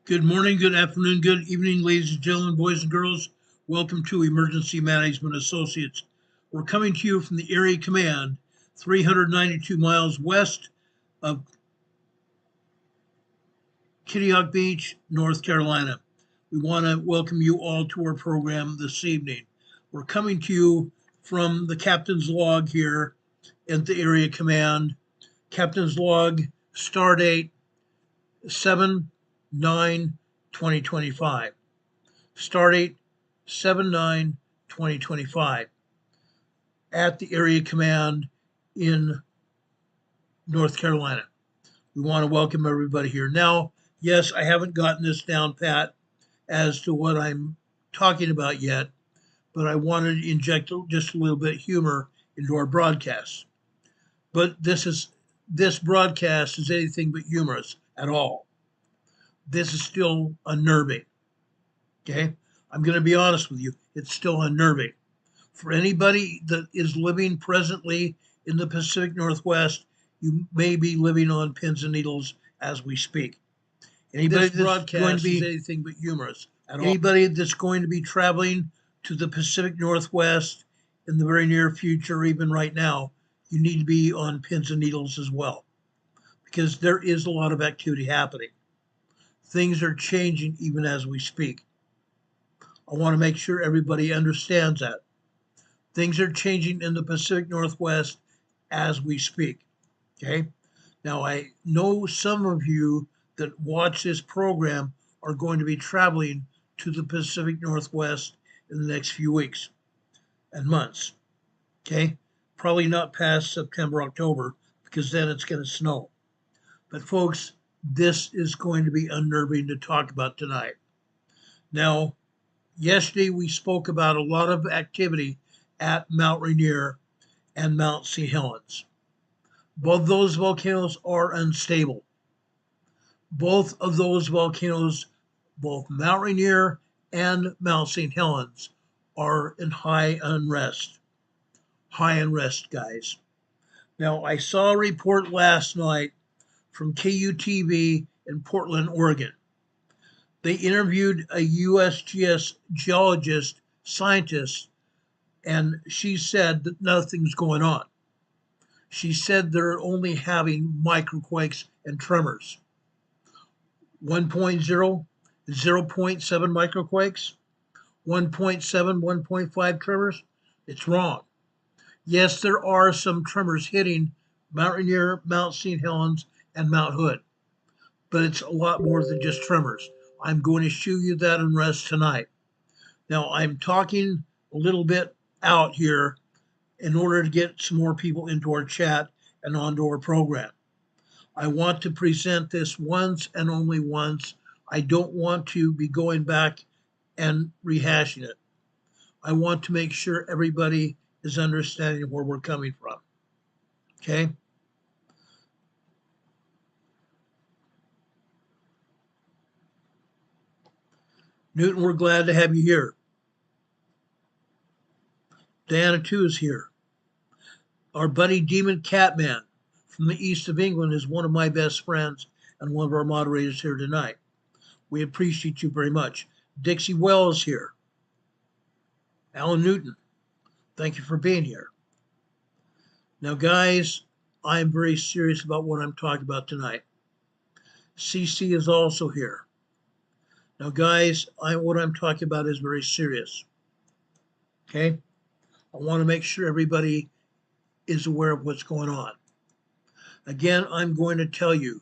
Good morning, good afternoon, good evening, ladies and gentlemen, boys and girls. Welcome to Emergency Management Associates. We're coming to you from the Area Command, 392 miles west of Kitty Hawk Beach, North Carolina. We want to welcome you all to our program this evening. We're coming to you from the captain's log here at the Area Command. Captain's log, star date 7/9/2025. Start date 7/9/2025 at the Area Command in North Carolina. We want to welcome everybody here. Now, yes, I haven't gotten this down pat as to what I'm talking about yet, but I wanted to inject just a little bit of humor into our broadcast. But this broadcast is anything but humorous at all. This is still unnerving. Okay? I'm going to be honest with you. It's still unnerving. For anybody that is living presently in the Pacific Northwest, you may be living on pins and needles as we speak. Anybody that's going to be anything but humorous at all. Anybody that's going to be traveling to the Pacific Northwest in the very near future, even right now, you need to be on pins and needles as well, because there is a lot of activity happening. Things are changing even as we speak. I want to make sure everybody understands that. Things are changing in the Pacific Northwest as we speak. Okay? Now, I know some of you that watch this program are going to be traveling to the Pacific Northwest in the next few weeks and months. Okay? Probably not past September, October, because then it's going to snow. But folks, this is going to be unnerving to talk about tonight. Now, yesterday we spoke about a lot of activity at Mount Rainier and Mount St. Helens. Both those volcanoes are unstable. Both of those volcanoes, both Mount Rainier and Mount St. Helens, are in high unrest. High unrest, guys. Now, I saw a report last night from KUTV in Portland, Oregon. They interviewed a USGS geologist, scientist, and she said that nothing's going on. She said they're only having microquakes and tremors. 1.0, 0.7 microquakes, 1.7, 1.5 tremors. It's wrong. Yes, there are some tremors hitting Mount Rainier, Mount St. Helens, and Mount Hood, but it's a lot more than just tremors. I'm going to show you that unrest tonight. Now, I'm talking a little bit out here in order to get some more people into our chat and onto our program. I want to present this once and only once. I don't want to be going back and rehashing it. I want to make sure everybody is understanding where we're coming from. Okay? Newton, we're glad to have you here. Diana, too, is here. Our buddy Demon Catman from the east of England is one of my best friends and one of our moderators here tonight. We appreciate you very much. Dixie Wells here. Alan Newton, thank you for being here. Now, guys, I'm very serious about what I'm talking about tonight. CC is also here. Now, guys, what I'm talking about is very serious. Okay? I want to make sure everybody is aware of what's going on. Again, I'm going to tell you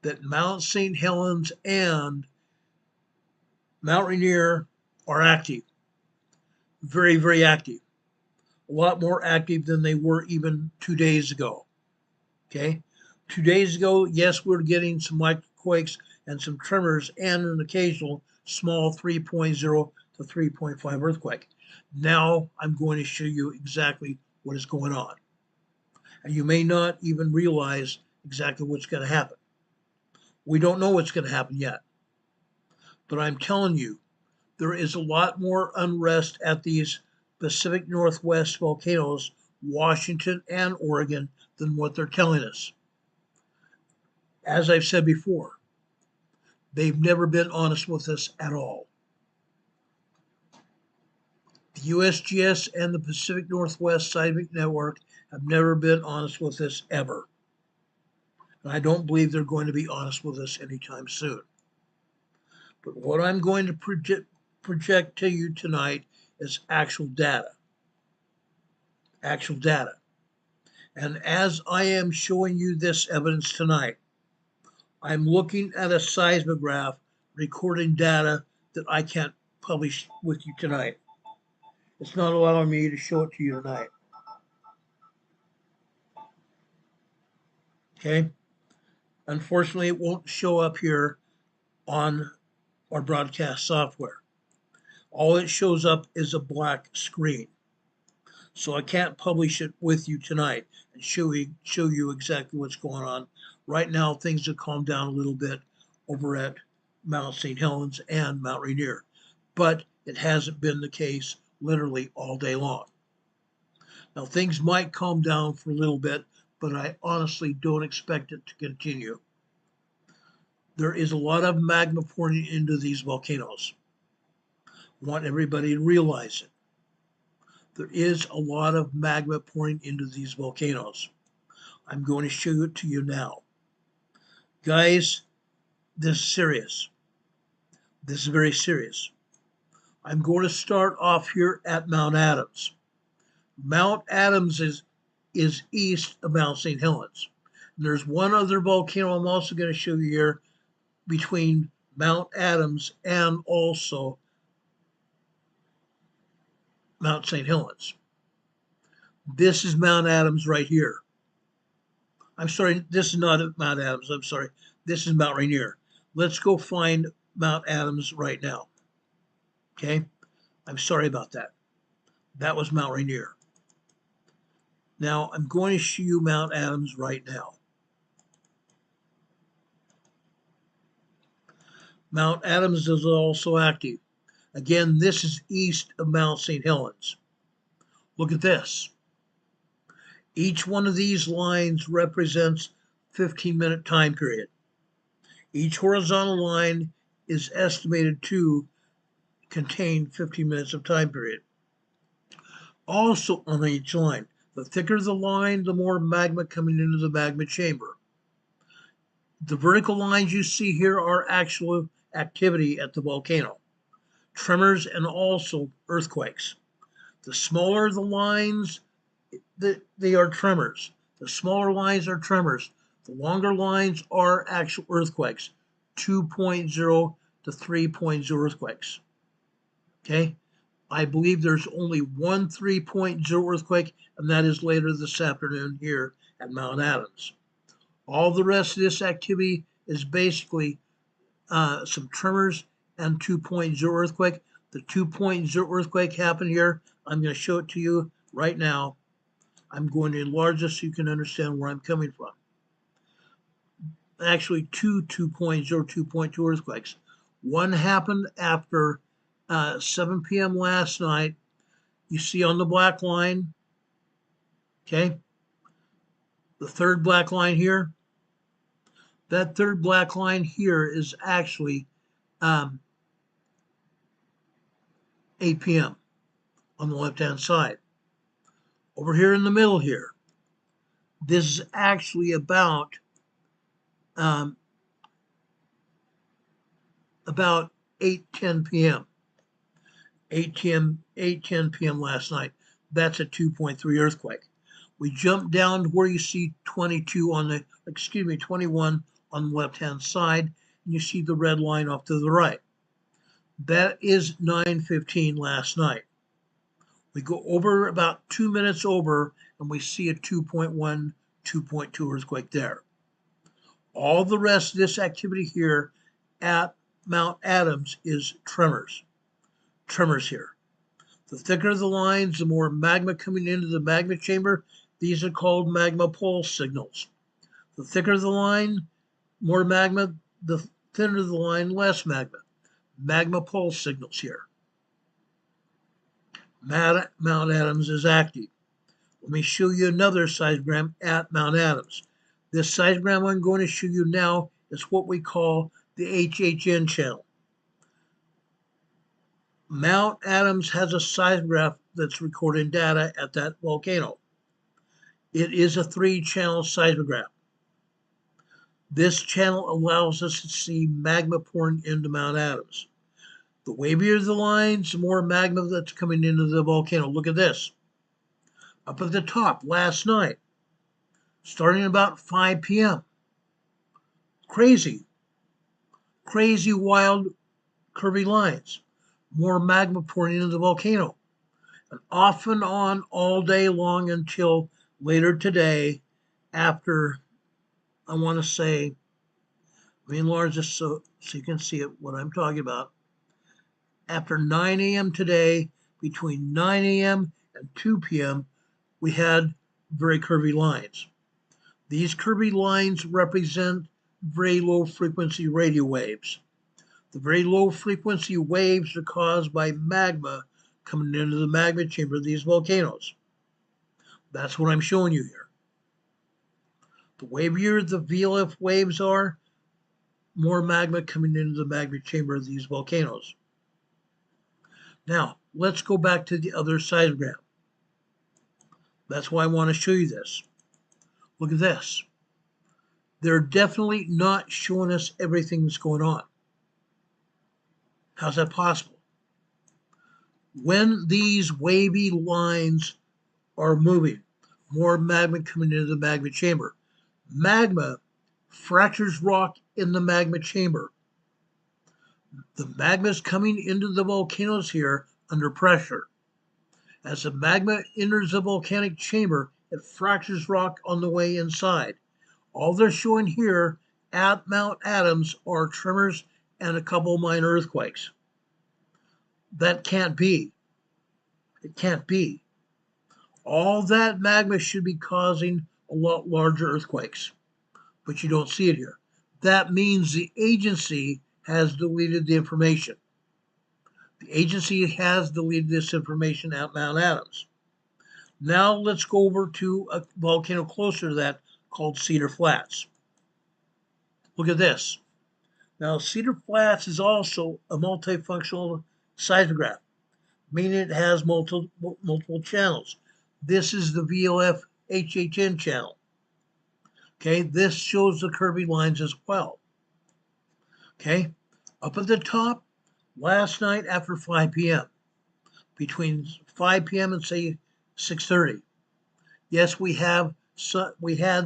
that Mount St. Helens and Mount Rainier are active. Very, very active. A lot more active than they were even 2 days ago. Okay? 2 days ago, yes, we're getting some microquakes and some tremors and an occasional small 3.0 to 3.5 earthquake. Now I'm going to show you exactly what is going on. And you may not even realize exactly what's going to happen. We don't know what's going to happen yet. But I'm telling you, there is a lot more unrest at these Pacific Northwest volcanoes, Washington and Oregon, than what they're telling us. As I've said before, They've never been honest with us at all. The USGS and the Pacific Northwest Seismic Network have never been honest with us ever. And I don't believe they're going to be honest with us anytime soon. But what I'm going to project to you tonight is actual data. Actual data. And as I am showing you this evidence tonight, I'm looking at a seismograph recording data that I can't publish with you tonight. It's not allowing me to show it to you tonight. Okay? Unfortunately, it won't show up here on our broadcast software. All it shows up is a black screen. So I can't publish it with you tonight and show you exactly what's going on. Right now, things have calmed down a little bit over at Mount St. Helens and Mount Rainier, but it hasn't been the case literally all day long. Now, things might calm down for a little bit, but I honestly don't expect it to continue. There is a lot of magma pouring into these volcanoes. I want everybody to realize it. There is a lot of magma pouring into these volcanoes. I'm going to show it to you now. Guys, this is serious. This is very serious. I'm going to start off here at Mount Adams. Mount Adams is east of Mount St. Helens. And there's one other volcano I'm also going to show you here between Mount Adams and also Mount St. Helens. This is Mount Adams right here. I'm sorry, this is not Mount Adams. I'm sorry. This is Mount Rainier. Let's go find Mount Adams right now. Okay? I'm sorry about that. That was Mount Rainier. Now, I'm going to show you Mount Adams right now. Mount Adams is also active. Again, this is east of Mount St. Helens. Look at this. Each one of these lines represents 15-minute time period. Each horizontal line is estimated to contain 15 minutes of time period. Also on each line, the thicker the line, the more magma coming into the magma chamber. The vertical lines you see here are actual activity at the volcano. Tremors and also earthquakes. The smaller the lines, they are tremors. The smaller lines are tremors. The longer lines are actual earthquakes, 2.0 to 3.0 earthquakes. Okay? I believe there's only one 3.0 earthquake, and that is later this afternoon here at Mount Adams. All the rest of this activity is basically some tremors and 2.0 earthquake. The 2.0 earthquake happened here. I'm going to show it to you right now. I'm going to enlarge this so you can understand where I'm coming from. Actually, two 2.0, 2.2 earthquakes. One happened after 7 p.m. last night. You see on the black line, okay? The third black line here. That third black line here is actually 8 p.m. on the left-hand side. Over here in the middle here, this is actually about 8:10 p.m. 8:10 p.m. last night. That's a 2.3 earthquake. We jump down to where you see 21 on the left-hand side, and you see the red line off to the right. That is 9:15 last night. We go over about 2 minutes over, and we see a 2.1, 2.2 earthquake there. All the rest of this activity here at Mount Adams is tremors. Tremors here. The thicker the lines, the more magma coming into the magma chamber. These are called magma pulse signals. The thicker the line, more magma. The thinner the line, less magma. Magma pulse signals here. Mount Adams is active. Let me show you another seismogram at Mount Adams. This seismogram I'm going to show you now is what we call the HHN channel. Mount Adams has a seismograph that's recording data at that volcano. It is a 3-channel seismograph. This channel allows us to see magma pouring into Mount Adams. The wavier the lines, the more magma that's coming into the volcano. Look at this. Up at the top last night, starting about 5 p.m. Crazy wild curvy lines. More magma pouring into the volcano. And off and on all day long until later today, after, I want to say, let me enlarge this so you can see it, what I'm talking about. After 9 a.m. today, between 9 a.m. and 2 p.m., we had very curvy lines. These curvy lines represent very low frequency radio waves. The very low frequency waves are caused by magma coming into the magma chamber of these volcanoes. That's what I'm showing you here. The wavier the VLF waves are, more magma coming into the magma chamber of these volcanoes. Now, let's go back to the other seismogram. That's why I want to show you this. Look at this. They're definitely not showing us everything that's going on. How's that possible? When these wavy lines are moving, more magma coming into the magma chamber. Magma fractures rock in the magma chamber. The magma is coming into the volcanoes here under pressure. As the magma enters the volcanic chamber, it fractures rock on the way inside. All they're showing here at Mount Adams are tremors and a couple minor earthquakes. That can't be. It can't be. All that magma should be causing a lot larger earthquakes, but you don't see it here. That means the agency has deleted the information. The agency has deleted this information at Mount Adams. Now let's go over to a volcano closer to that called Cedar Flats. Look at this. Now Cedar Flats is also a multifunctional seismograph, meaning it has multiple channels. This is the VLF HHN channel. Okay, this shows the curvy lines as well. Okay, up at the top, last night after 5 p.m., between 5 p.m. and say 6:30, yes, we had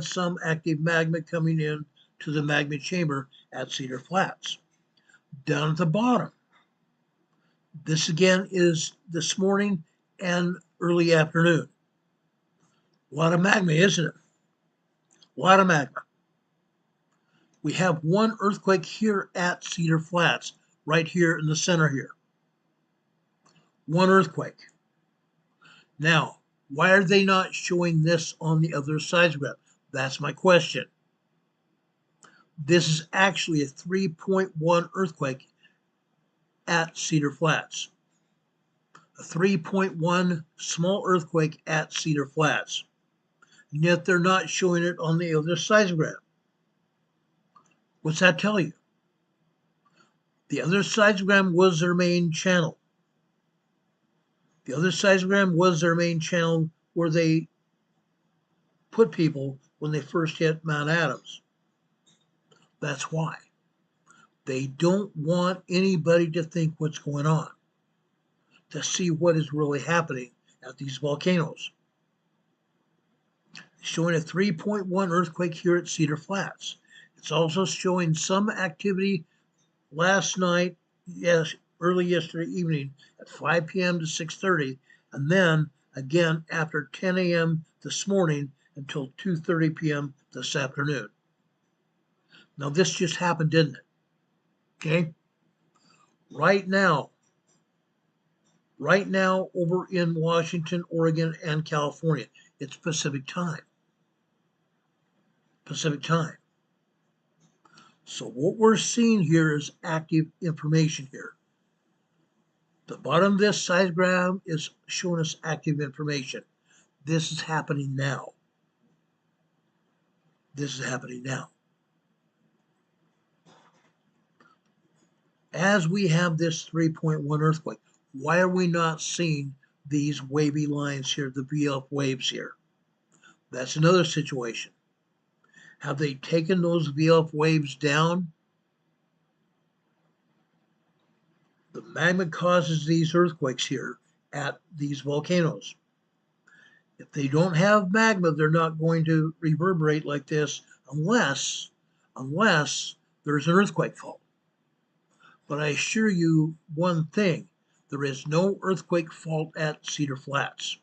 some active magma coming in to the magma chamber at Cedar Flats. Down at the bottom, this again is this morning and early afternoon. A lot of magma, isn't it? A lot of magma. We have one earthquake here at Cedar Flats, right here in the center here. One earthquake. Now, why are they not showing this on the other seismograph? That's my question. This is actually a 3.1 earthquake at Cedar Flats. A 3.1 small earthquake at Cedar Flats. And yet they're not showing it on the other seismograph. What's that tell you? The other seismogram was their main channel. The other seismogram was their main channel where they put people when they first hit Mount Adams. That's why. They don't want anybody to think what's going on, to see what is really happening at these volcanoes. Showing a 3.1 earthquake here at Cedar Flats. It's also showing some activity last night, yes, early yesterday evening at 5 p.m. to 6:30, and then again after 10 a.m. this morning until 2:30 p.m. this afternoon. Now this just happened, didn't it? Okay. Right now over in Washington, Oregon, and California, it's Pacific time. Pacific time. So what we're seeing here is active information here. The bottom of this seismogram is showing us active information. This is happening now. This is happening now. As we have this 3.1 earthquake, why are we not seeing these wavy lines here, the VF waves here? That's another situation. Have they taken those VF waves down? The magma causes these earthquakes here at these volcanoes. If they don't have magma, they're not going to reverberate like this unless there's an earthquake fault. But I assure you one thing, there is no earthquake fault at Cedar Flats.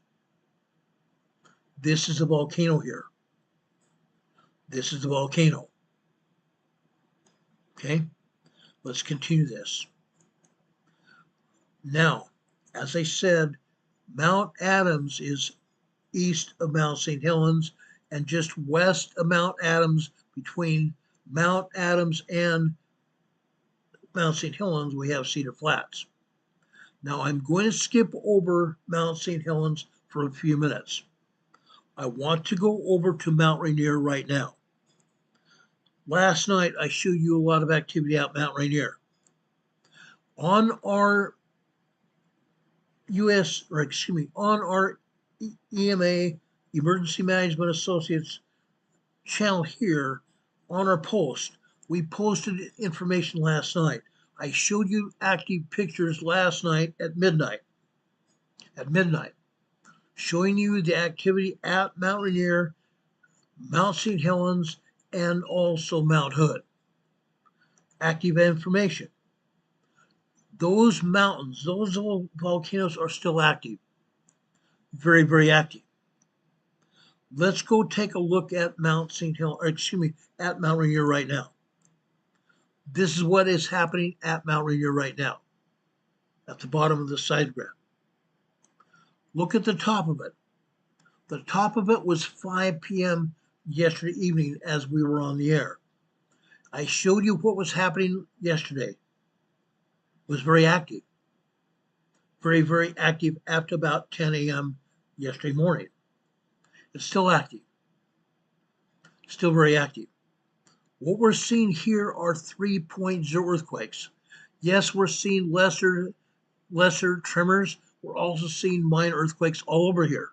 This is a volcano here. This is a volcano. Okay, let's continue this. Now, as I said, Mount Adams is east of Mount St. Helens and just west of Mount Adams. Between Mount Adams and Mount St. Helens, we have Cedar Flats. Now, I'm going to skip over Mount St. Helens for a few minutes. I want to go over to Mount Rainier right now. Last night, I showed you a lot of activity at Mount Rainier. On our on our EMA, Emergency Management Associates channel here, on our post, we posted information last night. I showed you active pictures last night at midnight, showing you the activity at Mount Rainier, Mount St. Helens, and also Mount Hood. Active information. Those mountains, those volcanoes are still active. Very, very active. Let's go take a look at Mount St. Helens, at Mount Rainier right now. This is what is happening at Mount Rainier right now, at the bottom of the seismograph. Look at the top of it. The top of it was 5 p.m. yesterday evening as we were on the air. I showed you what was happening yesterday. It was very active. Very, very active after about 10 a.m. yesterday morning. It's still active. Still very active. What we're seeing here are 3.0 earthquakes. Yes, we're seeing lesser tremors. We're also seeing minor earthquakes all over here.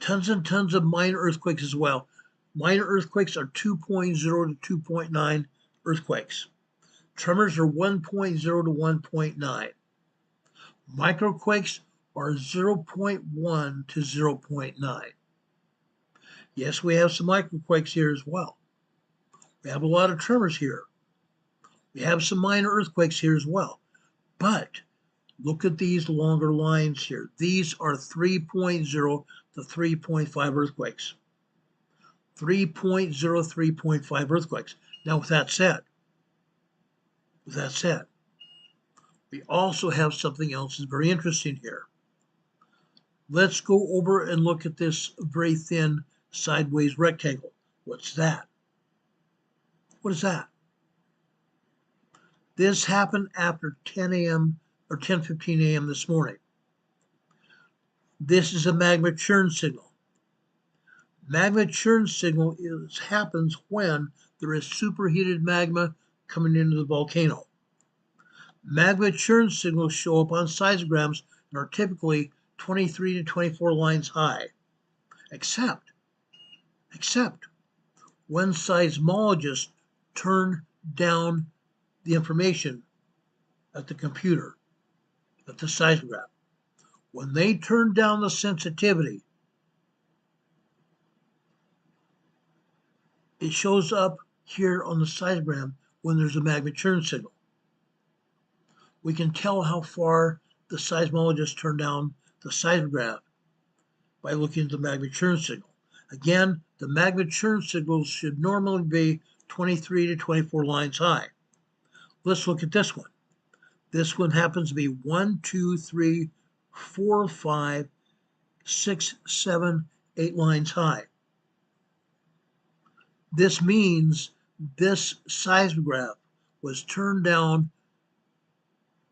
Tons and tons of minor earthquakes as well. Minor earthquakes are 2.0 to 2.9 earthquakes. Tremors are 1.0 to 1.9. Microquakes are 0.1 to 0.9. Yes, we have some microquakes here as well. We have a lot of tremors here. We have some minor earthquakes here as well. But look at these longer lines here. These are 3.0 to 3.5 earthquakes. 3.0, 3.5 earthquakes. Now, with that said, we also have something else that's very interesting here. Let's go over and look at this very thin sideways rectangle. What's that? What is that? This happened after 10 a.m. or 10:15 a.m. this morning. This is a magma churn signal. Magma churn signal happens when there is superheated magma coming into the volcano. Magma churn signals show up on seismograms and are typically 23 to 24 lines high, except when seismologists turn down the information at the computer, at the seismograph. When they turn down the sensitivity, it shows up here on the seismogram when there's a magma churn signal. We can tell how far the seismologists turn down the seismograph by looking at the magma churn signal. Again, the magma churn signals should normally be 23 to 24 lines high. Let's look at this one. This one happens to be 1, 2, 3, 4, 5, 6, 7, 8 lines high. This means this seismograph was turned down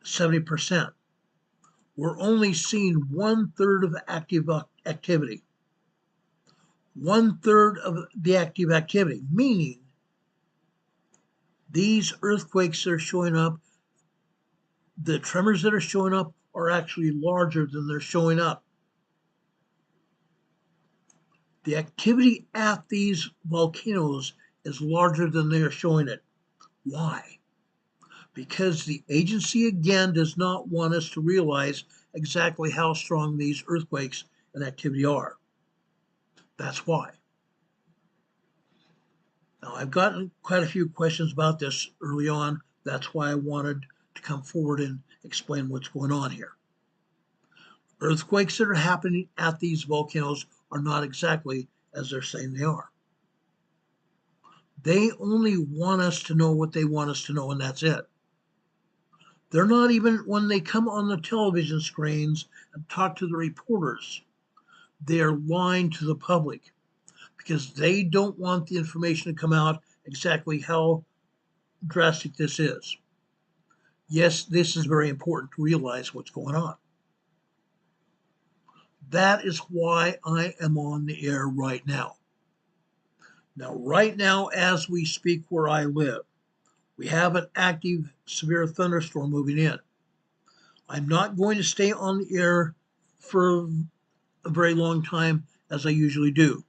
70%. We're only seeing 1/3 of active activity. 1/3 of the active activity, meaning these earthquakes are showing up The tremors that are showing up are actually larger than they're showing up. The activity at these volcanoes is larger than they are showing it. Why? Because the agency, again, does not want us to realize exactly how strong these earthquakes and activity are. That's why. Now, I've gotten quite a few questions about this early on. That's why I wanted to come forward and explain what's going on here. Earthquakes that are happening at these volcanoes are not exactly as they're saying they are. They only want us to know what they want us to know, and that's it. They're not even, when they come on the television screens and talk to the reporters, they are lying to the public because they don't want the information to come out exactly how drastic this is. Yes, this is very important to realize what's going on. That is why I am on the air right now. Now, right now, as we speak where I live, we have an active severe thunderstorm moving in. I'm not going to stay on the air for a very long time as I usually do.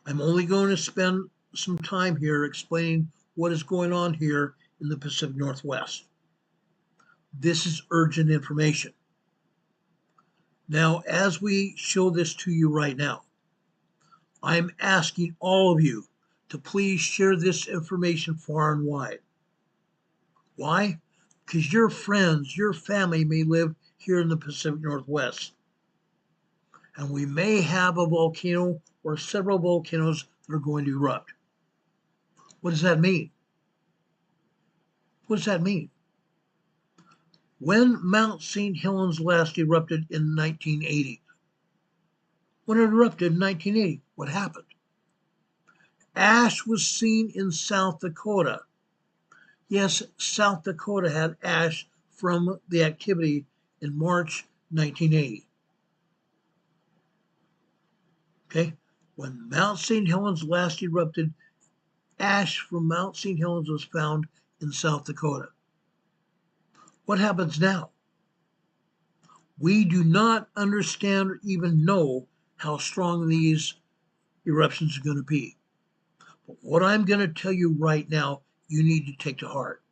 I'm only going to spend some time here explaining what is going on here in the Pacific Northwest. This is urgent information. Now, as we show this to you right now, I'm asking all of you to please share this information far and wide. Why? Because your friends, your family may live here in the Pacific Northwest. And we may have a volcano or several volcanoes that are going to erupt. What does that mean? What does that mean? When Mount St. Helens last erupted in 1980, when it erupted in 1980, what happened? Ash was seen in South Dakota. Yes, South Dakota had ash from the activity in March 1980. Okay, when Mount St. Helens last erupted, ash from Mount St. Helens was found in South Dakota. What happens now? We do not understand or even know how strong these eruptions are going to be. But what I'm going to tell you right now, you need to take to heart.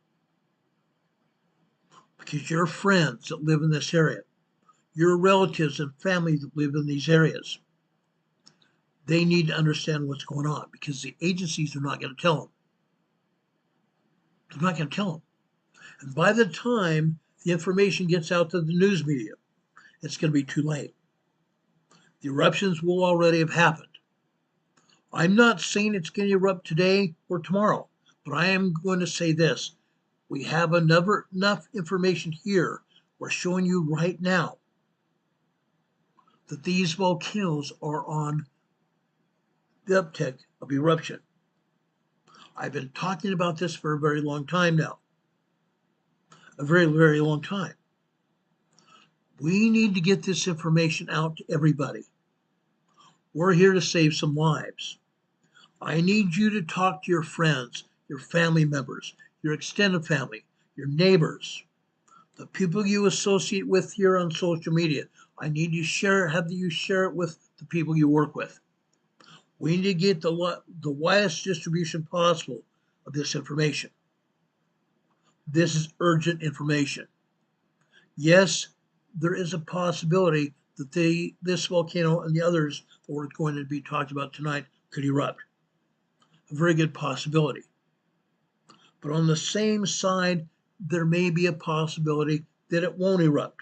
Because your friends that live in this area, your relatives and family that live in these areas, they need to understand what's going on because the agencies are not going to tell them. They're not going to tell them. And by the time the information gets out to the news media, it's going to be too late. The eruptions will already have happened. I'm not saying it's going to erupt today or tomorrow, but I am going to say this. We have enough information here. We're showing you right now that these volcanoes are on the uptick of eruption. I've been talking about this for a very long time now. A very, very long time. We need to get this information out to everybody. We're here to save some lives. I need you to talk to your friends, your family members, your extended family, your neighbors, the people you associate with here on social media. I need you to have you share it with the people you work with. We need to get the widest distribution possible of this information. This is urgent information. Yes, there is a possibility that this volcano and the others that we're going to be talking about tonight could erupt. A very good possibility. But on the same side, there may be a possibility that it won't erupt.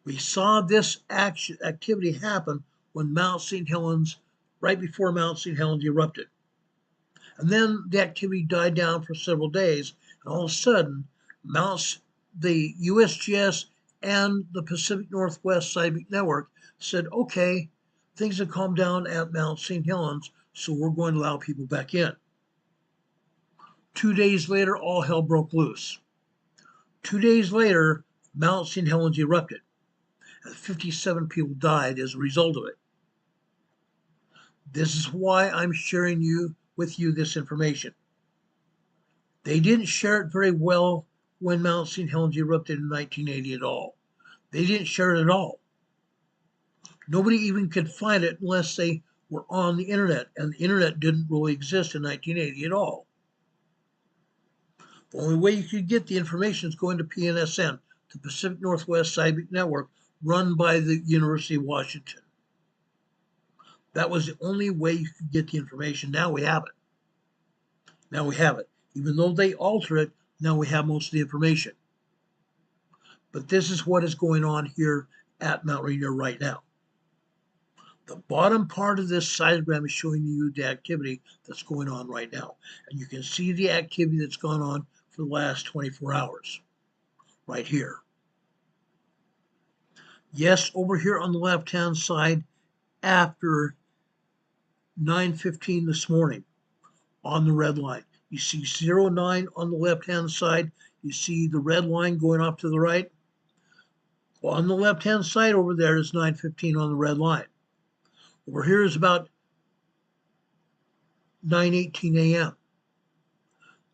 We saw this activity happen when Mount St. Helens, right before Mount St. Helens erupted. And then the activity died down for several days, and all of a sudden, the USGS and the Pacific Northwest Seismic Network said, okay, things have calmed down at Mount St. Helens, so we're going to allow people back in. 2 days later, all hell broke loose. 2 days later, Mount St. Helens erupted, and 57 people died as a result of it. This is why I'm sharing with you this information. They didn't share it very well when Mount St. Helens erupted in 1980 at all. They didn't share it at all. Nobody even could find it unless they were on the internet, and the internet didn't really exist in 1980 at all. The only way you could get the information is going to PNSN, the Pacific Northwest Seismic Network, run by the University of Washington. That was the only way you could get the information. Now we have it. Now we have it. Even though they alter it, now we have most of the information. But this is what is going on here at Mount Rainier right now. The bottom part of this seismogram is showing you the activity that's going on right now. And you can see the activity that's gone on for the last 24 hours right here. Yes, over here on the left-hand side, after 9:15 this morning on the red line. You see 09 on the left-hand side. You see the red line going off to the right. Well, on the left-hand side over there is 9:15 on the red line. Over here is about 9:18 a.m.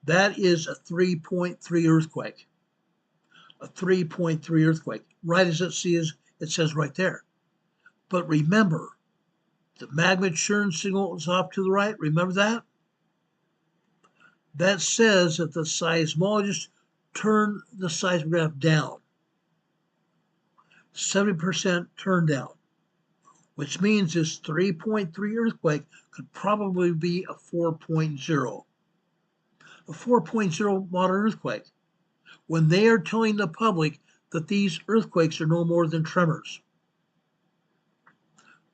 That is a 3.3 earthquake. A 3.3 earthquake, right as it says right there. But remember, the magma churn signal is off to the right. Remember that? That says that the seismologist turned the seismograph down. 70% turn down, which means this 3.3 earthquake could probably be a 4.0. A 4.0 modern earthquake, when they are telling the public that these earthquakes are no more than tremors.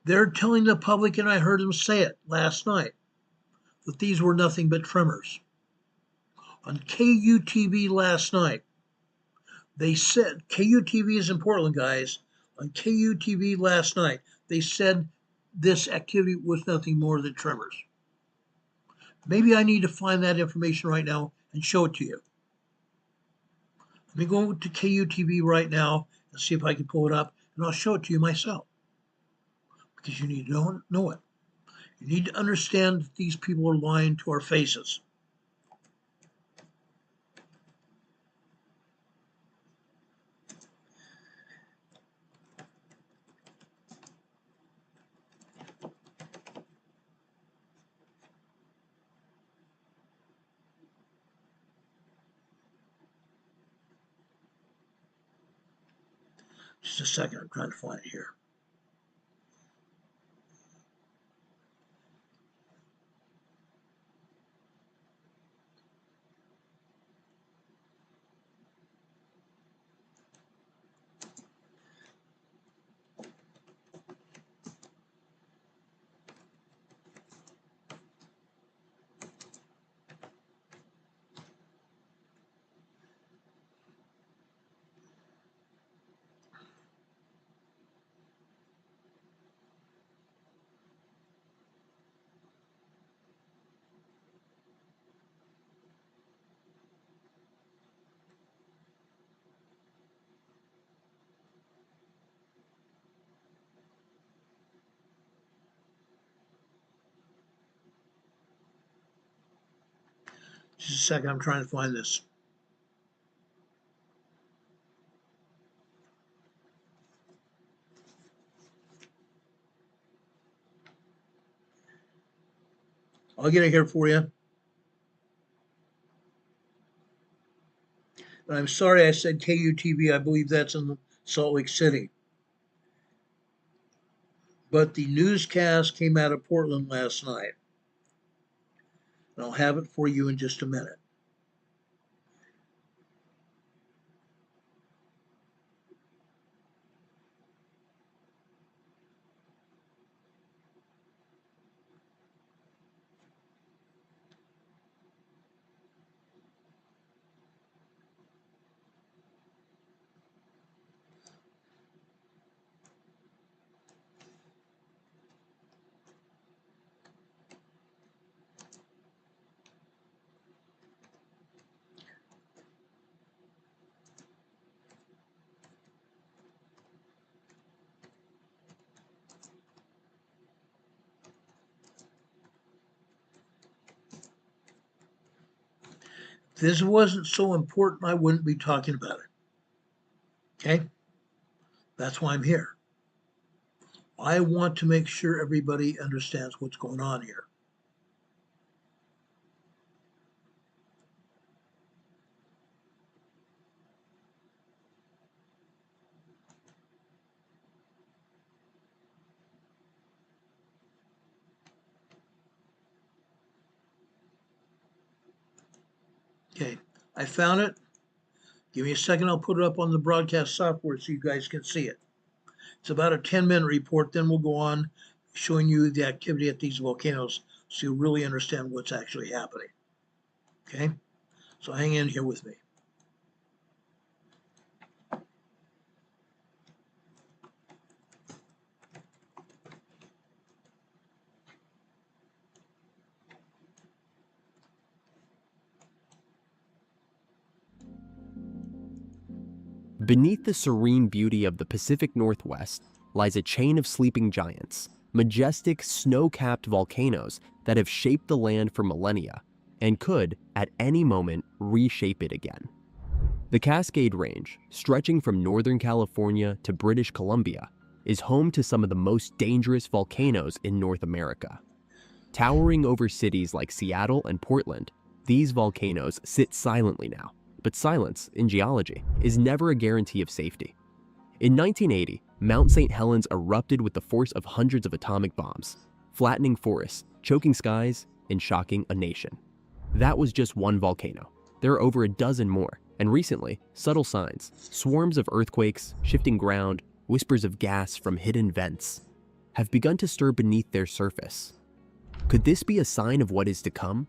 They're telling the public, and I heard them say it last night, that these were nothing but tremors. On KUTV last night, they said, KUTV is in Portland, guys. On KUTV last night, they said this activity was nothing more than tremors. Maybe I need to find that information right now and show it to you. Let me go to KUTV right now and see if I can pull it up, and I'll show it to you myself. Because you need to know it. You need to understand that these people are lying to our faces. Just a second, I'm trying to find it here. Just a second, I'm trying to find this. I'll get it here for you. And I'm sorry I said KUTV. I believe that's in Salt Lake City. But the newscast came out of Portland last night. And I'll have it for you in just a minute. If this wasn't so important, I wouldn't be talking about it. Okay? That's why I'm here. I want to make sure everybody understands what's going on here. Okay, I found it. Give me a second, I'll put it up on the broadcast software so you guys can see it. It's about a 10-minute report, then we'll go on showing you the activity at these volcanoes so you really understand what's actually happening. Okay, so hang in here with me. Beneath the serene beauty of the Pacific Northwest lies a chain of sleeping giants, majestic snow-capped volcanoes that have shaped the land for millennia and could, at any moment, reshape it again. The Cascade Range, stretching from Northern California to British Columbia, is home to some of the most dangerous volcanoes in North America. Towering over cities like Seattle and Portland, these volcanoes sit silently now. But silence, in geology, is never a guarantee of safety. In 1980, Mount St. Helens erupted with the force of hundreds of atomic bombs, flattening forests, choking skies, and shocking a nation. That was just one volcano. There are over a dozen more, and recently, subtle signs, swarms of earthquakes, shifting ground, whispers of gas from hidden vents, have begun to stir beneath their surface. Could this be a sign of what is to come?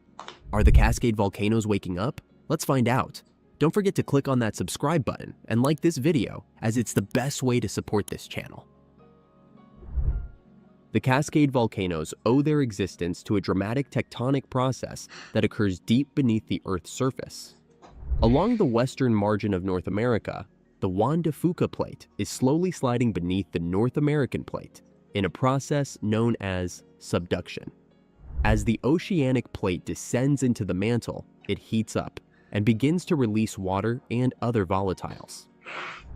Are the Cascade volcanoes waking up? Let's find out. Don't forget to click on that subscribe button and like this video, as it's the best way to support this channel. The Cascade volcanoes owe their existence to a dramatic tectonic process that occurs deep beneath the Earth's surface. Along the western margin of North America, the Juan de Fuca plate is slowly sliding beneath the North American plate in a process known as subduction. As the oceanic plate descends into the mantle, it heats up and begins to release water and other volatiles.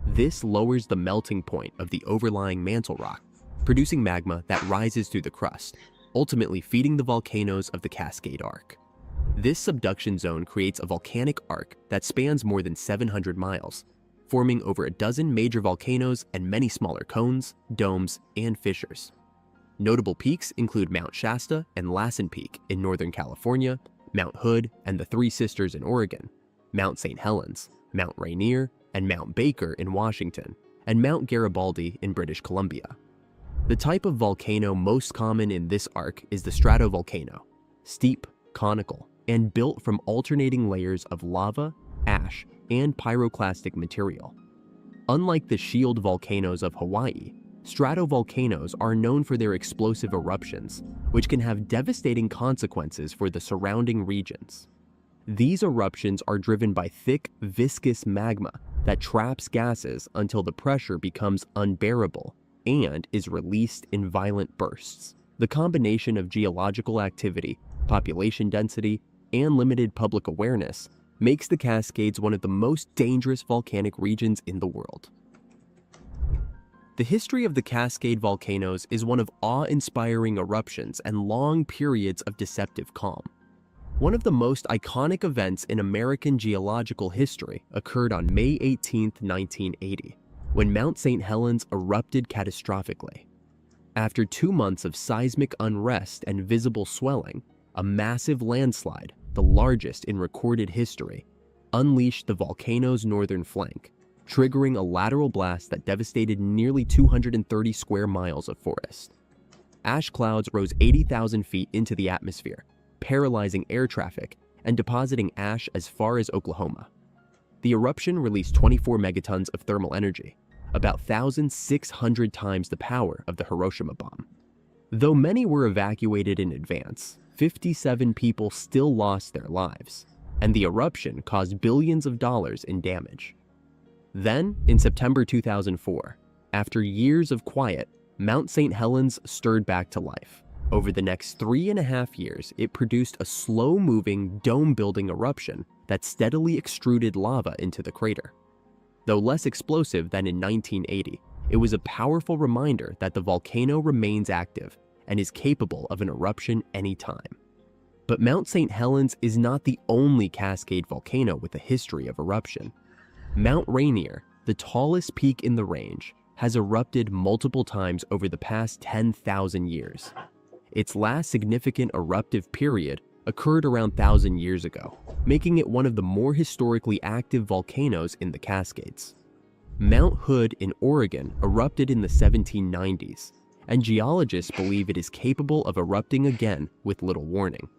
This lowers the melting point of the overlying mantle rock, producing magma that rises through the crust, ultimately feeding the volcanoes of the Cascade Arc. This subduction zone creates a volcanic arc that spans more than 700 miles, forming over a dozen major volcanoes and many smaller cones, domes, and fissures. Notable peaks include Mount Shasta and Lassen Peak in Northern California, Mount Hood and the Three Sisters in Oregon, Mount St. Helens, Mount Rainier, and Mount Baker in Washington, and Mount Garibaldi in British Columbia. The type of volcano most common in this arc is the stratovolcano, steep, conical, and built from alternating layers of lava, ash, and pyroclastic material. Unlike the shield volcanoes of Hawaii, stratovolcanoes are known for their explosive eruptions, which can have devastating consequences for the surrounding regions. These eruptions are driven by thick, viscous magma that traps gases until the pressure becomes unbearable and is released in violent bursts. The combination of geological activity, population density, and limited public awareness makes the Cascades one of the most dangerous volcanic regions in the world. The history of the Cascade volcanoes is one of awe-inspiring eruptions and long periods of deceptive calm. One of the most iconic events in American geological history occurred on May 18, 1980, when Mount St. Helens erupted catastrophically. After 2 months of seismic unrest and visible swelling, a massive landslide, the largest in recorded history, unleashed the volcano's northern flank, triggering a lateral blast that devastated nearly 230 square miles of forest. Ash clouds rose 80,000 feet into the atmosphere, paralyzing air traffic and depositing ash as far as Oklahoma. The eruption released 24 megatons of thermal energy, about 1,600 times the power of the Hiroshima bomb. Though many were evacuated in advance, 57 people still lost their lives, and the eruption caused billions of dollars in damage. Then, in September 2004, after years of quiet, Mount St. Helens stirred back to life. Over the next 3.5 years, it produced a slow-moving, dome-building eruption that steadily extruded lava into the crater. Though less explosive than in 1980, it was a powerful reminder that the volcano remains active and is capable of an eruption anytime. But Mount St. Helens is not the only Cascade volcano with a history of eruption. Mount Rainier, the tallest peak in the range, has erupted multiple times over the past 10,000 years. Its last significant eruptive period occurred around 1,000 years ago, making it one of the more historically active volcanoes in the Cascades. Mount Hood in Oregon erupted in the 1790s, and geologists believe it is capable of erupting again with little warning.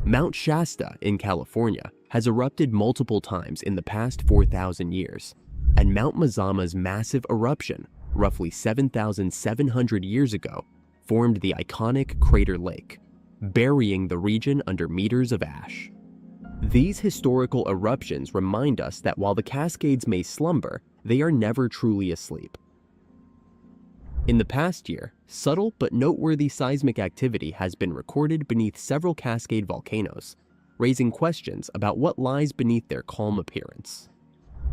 Mount Shasta in California has erupted multiple times in the past 4,000 years, and Mount Mazama's massive eruption, roughly 7,700 years ago, formed the iconic Crater Lake, burying the region under meters of ash. These historical eruptions remind us that while the Cascades may slumber, they are never truly asleep. In the past year, subtle but noteworthy seismic activity has been recorded beneath several Cascade volcanoes, raising questions about what lies beneath their calm appearance.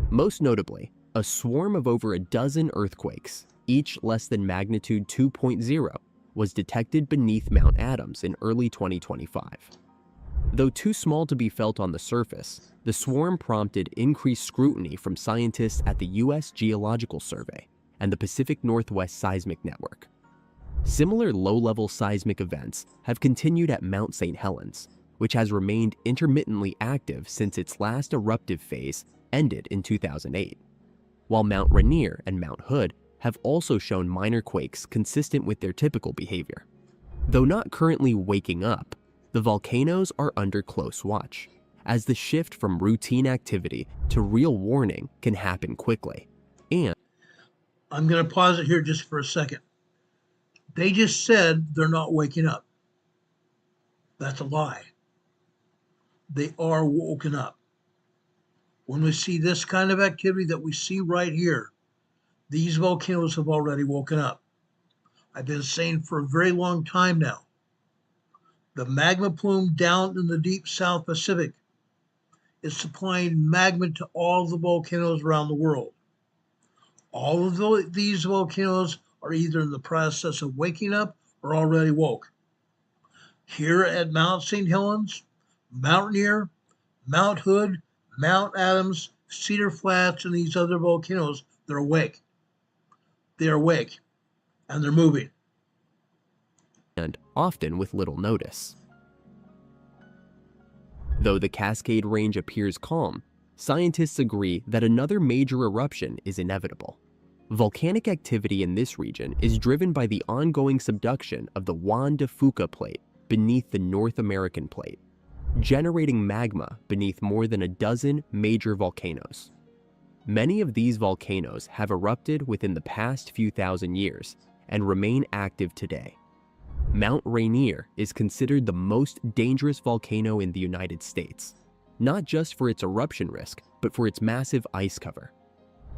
Most notably, a swarm of over a dozen earthquakes, each less than magnitude 2.0, was detected beneath Mount Adams in early 2025. Though too small to be felt on the surface, the swarm prompted increased scrutiny from scientists at the U.S. Geological Survey and the Pacific Northwest Seismic Network. Similar low-level seismic events have continued at Mount St. Helens, which has remained intermittently active since its last eruptive phase ended in 2008, while Mount Rainier and Mount Hood have also shown minor quakes consistent with their typical behavior. Though not currently waking up, the volcanoes are under close watch, as the shift from routine activity to real warning can happen quickly. And I'm going to pause it here just for a second. They just said they're not waking up. That's a lie. They are woken up. When we see this kind of activity that we see right here, these volcanoes have already woken up. I've been saying for a very long time now, the magma plume down in the deep South Pacific is supplying magma to all the volcanoes around the world. All of these volcanoes are either in the process of waking up or already woke. Here at Mount St. Helens, Mount Rainier, Mount Hood, Mount Adams, Cedar Flats, and these other volcanoes, they're awake. They are awake, and they're moving. and often with little notice. Though the Cascade Range appears calm, scientists agree that another major eruption is inevitable. Volcanic activity in this region is driven by the ongoing subduction of the Juan de Fuca plate beneath the North American plate, generating magma beneath more than a dozen major volcanoes. Many of these volcanoes have erupted within the past few thousand years and remain active today. Mount Rainier is considered the most dangerous volcano in the United States, not just for its eruption risk, but for its massive ice cover.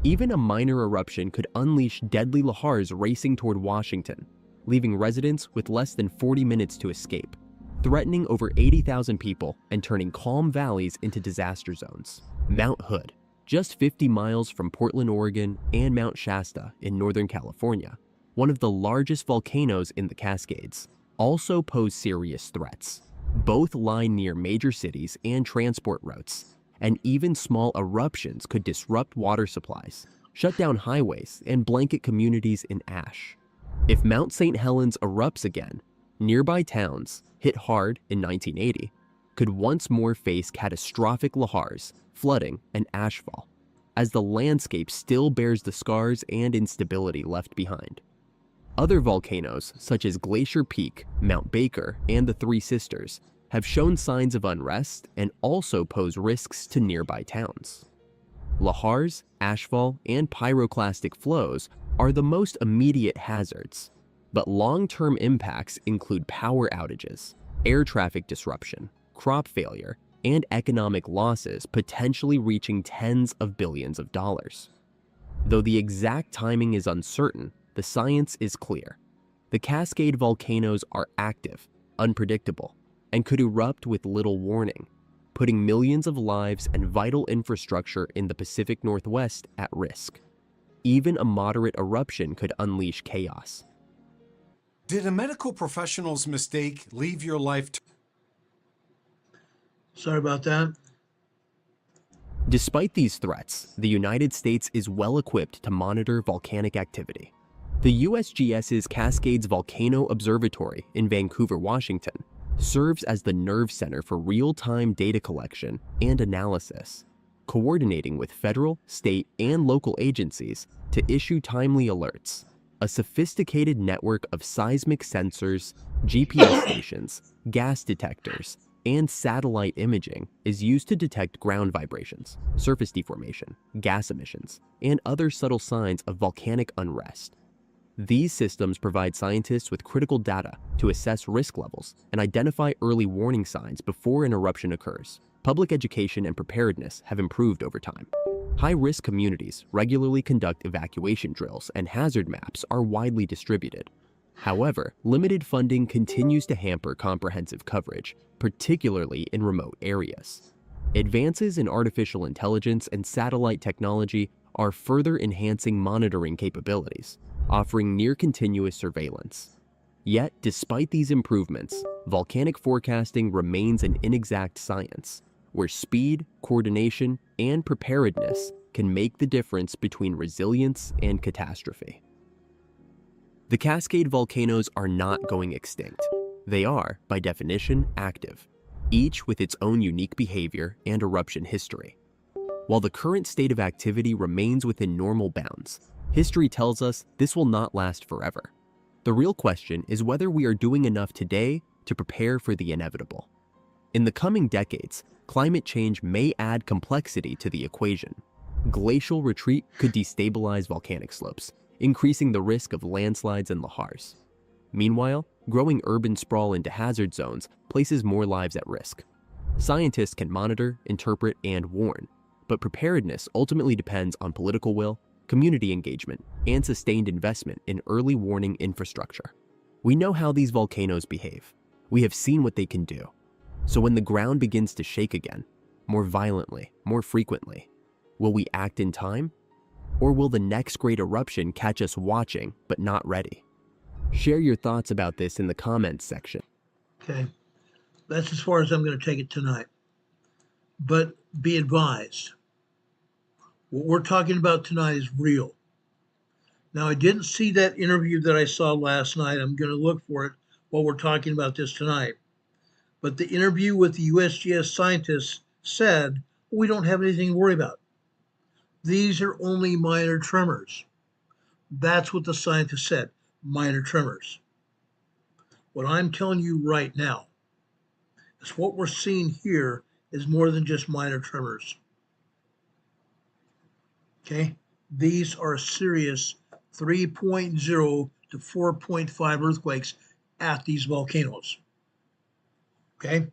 Even a minor eruption could unleash deadly lahars racing toward Washington, leaving residents with less than 40 minutes to escape, threatening over 80,000 people and turning calm valleys into disaster zones. Mount Hood, just 50 miles from Portland, Oregon, and Mount Shasta in Northern California, one of the largest volcanoes in the Cascades, also pose serious threats. Both lie near major cities and transport routes, and even small eruptions could disrupt water supplies, shut down highways, and blanket communities in ash. If Mount St. Helens erupts again, nearby towns, hit hard in 1980, could once more face catastrophic lahars, flooding, and ashfall, as the landscape still bears the scars and instability left behind. Other volcanoes, such as Glacier Peak, Mount Baker, and the Three Sisters, have shown signs of unrest and also pose risks to nearby towns. Lahars, ashfall, and pyroclastic flows are the most immediate hazards, but long-term impacts include power outages, air traffic disruption, crop failure, and economic losses potentially reaching tens of billions of dollars. Though the exact timing is uncertain, the science is clear. The Cascade volcanoes are active, unpredictable, and could erupt with little warning. putting millions of lives and vital infrastructure in the Pacific Northwest at risk. Even a moderate eruption could unleash chaos. Did a medical professional's mistake leave your life? Sorry about that. Despite these threats, the United States is well equipped to monitor volcanic activity. The USGS's Cascades Volcano Observatory in Vancouver, Washington, serves as the nerve center for real-time data collection and analysis, coordinating with federal, state, and local agencies to issue timely alerts. A sophisticated network of seismic sensors, GPS stations, gas detectors, and satellite imaging is used to detect ground vibrations, surface deformation, gas emissions, and other subtle signs of volcanic unrest. These systems provide scientists with critical data to assess risk levels and identify early warning signs before an eruption occurs. Public education and preparedness have improved over time. High-risk communities regularly conduct evacuation drills, and hazard maps are widely distributed. However, limited funding continues to hamper comprehensive coverage, particularly in remote areas. Advances in artificial intelligence and satellite technology are further enhancing monitoring capabilities, offering near-continuous surveillance. Yet, despite these improvements, volcanic forecasting remains an inexact science, where speed, coordination, and preparedness can make the difference between resilience and catastrophe. The Cascade volcanoes are not going extinct. They are, by definition, active, each with its own unique behavior and eruption history. While the current state of activity remains within normal bounds, history tells us this will not last forever. The real question is whether we are doing enough today to prepare for the inevitable. In the coming decades, climate change may add complexity to the equation. Glacial retreat could destabilize volcanic slopes, increasing the risk of landslides and lahars. Meanwhile, growing urban sprawl into hazard zones places more lives at risk. Scientists can monitor, interpret, and warn, but preparedness ultimately depends on political will, community engagement, and sustained investment in early warning infrastructure. We know how these volcanoes behave. We have seen what they can do. So when the ground begins to shake again, more violently, more frequently, will we act in time? Or will the next great eruption catch us watching but not ready? Share your thoughts about this in the comments section. Okay. That's as far as I'm going to take it tonight. But be advised, what we're talking about tonight is real. Now, I didn't see that interview that I saw last night. I'm going to look for it while we're talking about this tonight. But the interview with the USGS scientists said, we don't have anything to worry about. These are only minor tremors. That's what the scientists said, minor tremors. What I'm telling you right now is what we're seeing here is more than just minor tremors. Okay? These are serious 3.0 to 4.5 earthquakes at these volcanoes. Okay?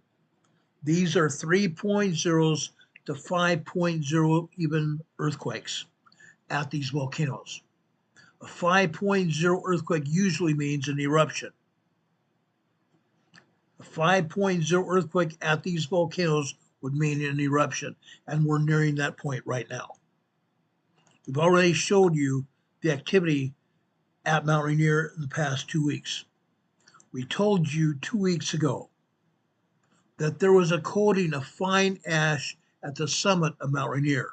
These are 3.0s to 5.0 even earthquakes at these volcanoes. A 5.0 earthquake usually means an eruption. A 5.0 earthquake at these volcanoes would mean an eruption, and we're nearing that point right now. We've already showed you the activity at Mount Rainier in the past 2 weeks. We told you 2 weeks ago that there was a coating of fine ash at the summit of Mount Rainier.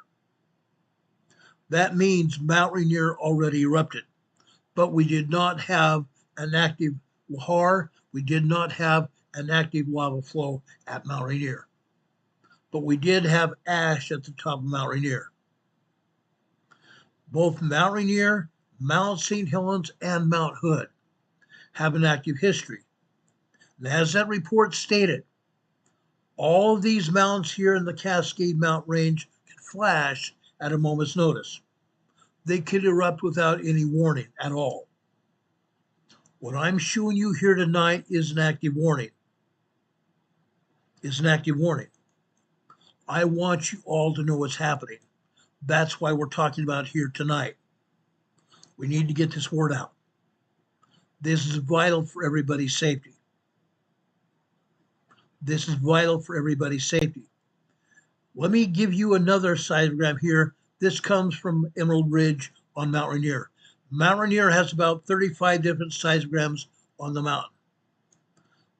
That means Mount Rainier already erupted, but we did not have an active lahar. We did not have an active lava flow at Mount Rainier, but we did have ash at the top of Mount Rainier. Both Mount Rainier, Mount St. Helens, and Mount Hood have an active history. And as that report stated, all of these mountains here in the Cascade Mountain Range could flash at a moment's notice. They could erupt without any warning at all. What I'm showing you here tonight is an active warning. I want you all to know what's happening. That's why we're talking about it here tonight. We need to get this word out. This is vital for everybody's safety. Let me give you another seismogram here. This comes from Emerald Ridge on Mount Rainier. Mount Rainier has about 35 different seismograms on the mountain.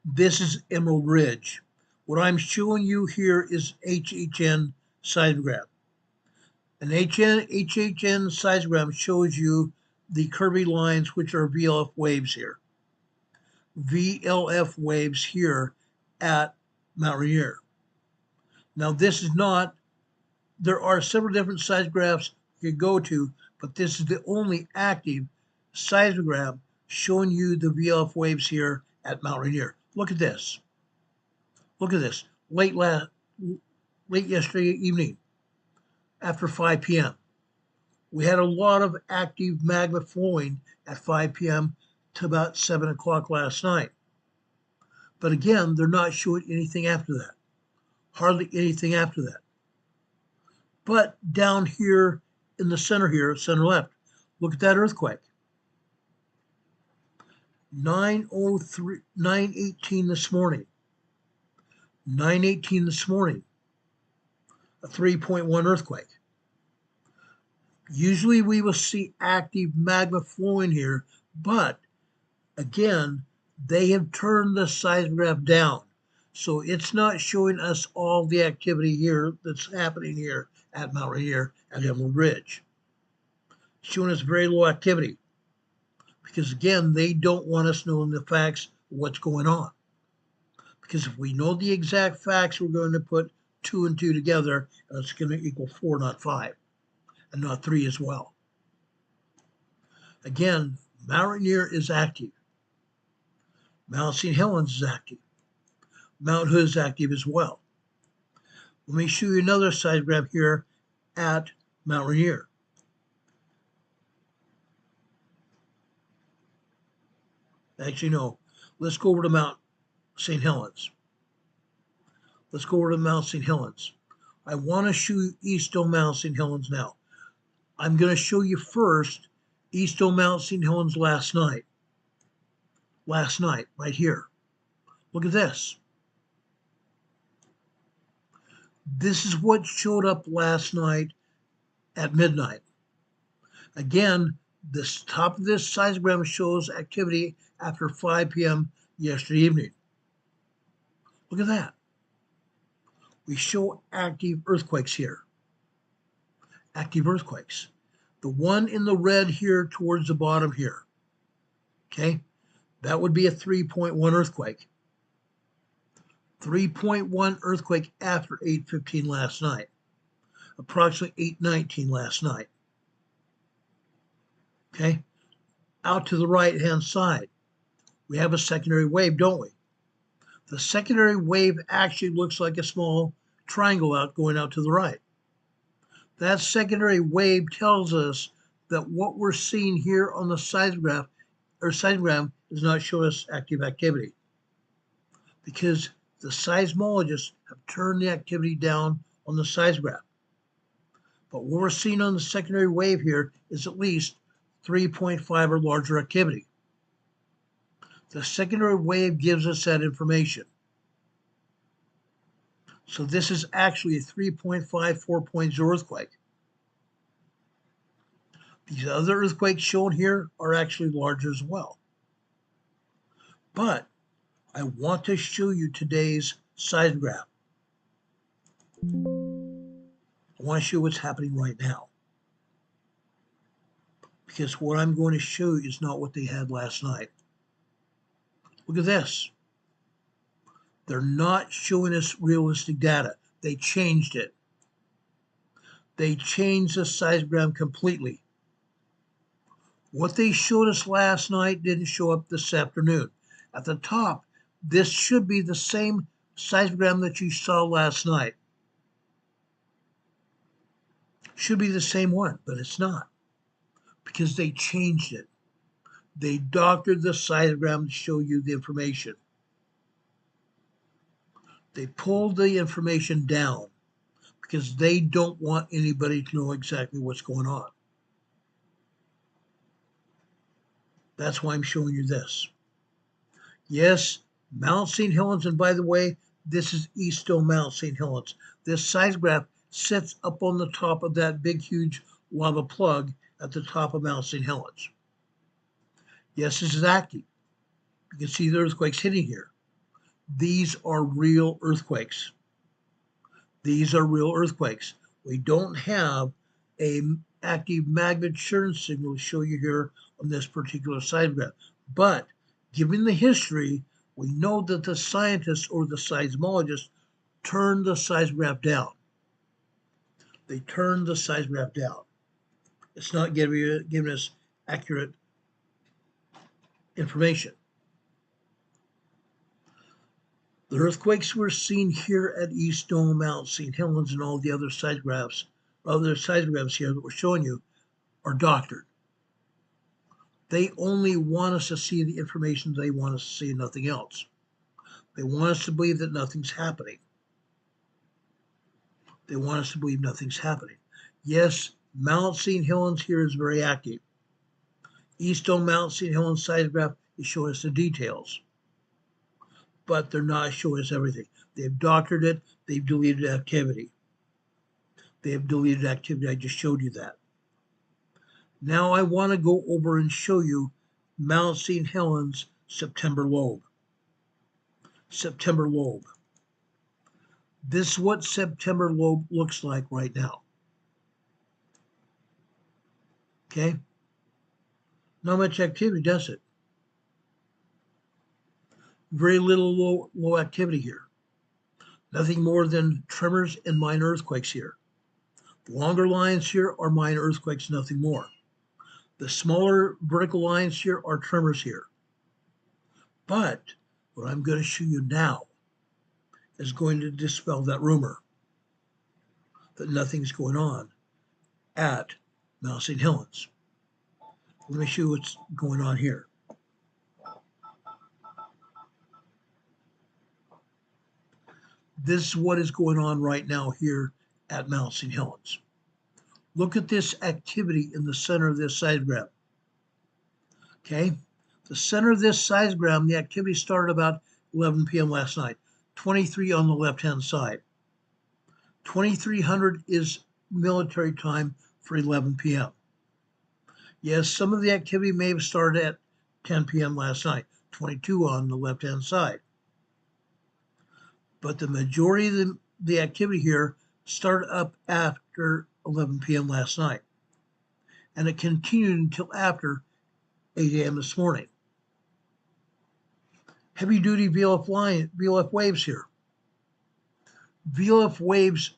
This is Emerald Ridge. What I'm showing you here is HHN seismogram. An HHN seismogram shows you the curvy lines, which are VLF waves here. VLF waves here at Mount Rainier. Now, this is not, there are several different seismographs you can go to, but this is the only active seismogram showing you the VLF waves here at Mount Rainier. Look at this. Look at this. Late yesterday evening, after 5 p.m., we had a lot of active magma flowing at 5 p.m. to about 7 o'clock last night. But again, they're not showing anything after that. Hardly anything after that. But down here in the center here, center left, look at that earthquake. 9:18 this morning. 9:18 this morning. A 3.1 earthquake. Usually we will see active magma flowing here, but again, they have turned the seismograph down. So it's not showing us all the activity here that's happening here at Mount Rainier at Emerald Ridge. It's showing us very low activity because, again, they don't want us knowing the facts of what's going on. Because if we know the exact facts, we're going to put 2 and 2 together, and it's going to equal 4, not 5, and not 3 as well. Again, Mount Rainier is active. Mount St. Helens is active. Mount Hood is active as well. Let me show you another seismogram here at Mount Rainier. Actually, no. Let's go over to Mount St. Helens. Let's go over to Mount St. Helens. I want to show you East Dome Mount St. Helens now. I'm going to show you first East Dome Mount St. Helens last night. Last night, right here. Look at this. This is what showed up last night at midnight. Again, this top of this seismogram shows activity after 5 p.m. yesterday evening. Look at that. We show active earthquakes here. Active earthquakes. The one in the red here towards the bottom here. Okay? That would be a 3.1 earthquake. 3.1 earthquake after 8:15 last night. Approximately 8:19 last night. Okay? Out to the right-hand side, we have a secondary wave, don't we? The secondary wave actually looks like a small triangle going out to the right. That secondary wave tells us that what we're seeing here on the seismogram is not showing us active activity, because the seismologists have turned the activity down on the seismograph. But what we're seeing on the secondary wave here is at least 3.5 or larger activity. The secondary wave gives us that information. So this is actually a 3.5, 4.0 earthquake. These other earthquakes shown here are actually larger as well. But I want to show you today's seismograph. I want to show you what's happening right now. Because what I'm going to show you is not what they had last night. Look at this. They're not showing us realistic data. They changed it. They changed the seismogram completely. What they showed us last night didn't show up this afternoon. At the top, this should be the same seismogram that you saw last night. Should be the same one, but it's not, because they changed it. They doctored the seismogram to show you the information. They pulled the information down because they don't want anybody to know exactly what's going on. That's why I'm showing you this. Yes, Mount St. Helens, and by the way, This is East Dome Mount St. Helens. This seismograph sits up on the top of that big, huge lava plug at the top of Mount St. Helens. Yes, this is active. You can see the earthquakes hitting here. These are real earthquakes. These are real earthquakes. We don't have an active magma churn signal to show you here on this particular seismograph. But given the history, we know that the scientists or the seismologists turned the seismograph down. They turned the seismograph down. It's not giving us accurate information. The earthquakes we're seeing here at East Dome, Mount St. Helens, and all the other seismographs here that we're showing you are doctored. They only want us to see the information they want us to see, nothing else. They want us to believe that nothing's happening. They want us to believe nothing's happening. Yes, Mount St. Helens here is very active. East Dome Mount St. Helens seismograph is showing us the details, but they're not showing us everything. They've doctored it. They've deleted activity. They have deleted activity. I just showed you that. Now I want to go over and show you Mount St. Helens September lobe. September lobe. This is what September lobe looks like right now. Okay? Not much activity, does it? Very little low activity here. Nothing more than tremors and minor earthquakes here. The longer lines here are minor earthquakes, nothing more. The smaller vertical lines here are tremors here. But what I'm going to show you now is going to dispel that rumor that nothing's going on at Mount St. Helens. Let me show you what's going on here. This is what is going on right now here at Mount St. Helens. Look at this activity in the center of this seismogram. Okay, the center of this seismogram, the activity started about 11 p.m. last night. 23 on the left-hand side. 2300 is military time for 11 p.m. Yes, some of the activity may have started at 10 p.m. last night. 22 on the left-hand side. But the majority of the activity here started up after 11 p.m. last night. And it continued until after 8 a.m. this morning. Heavy duty VLF waves here. VLF waves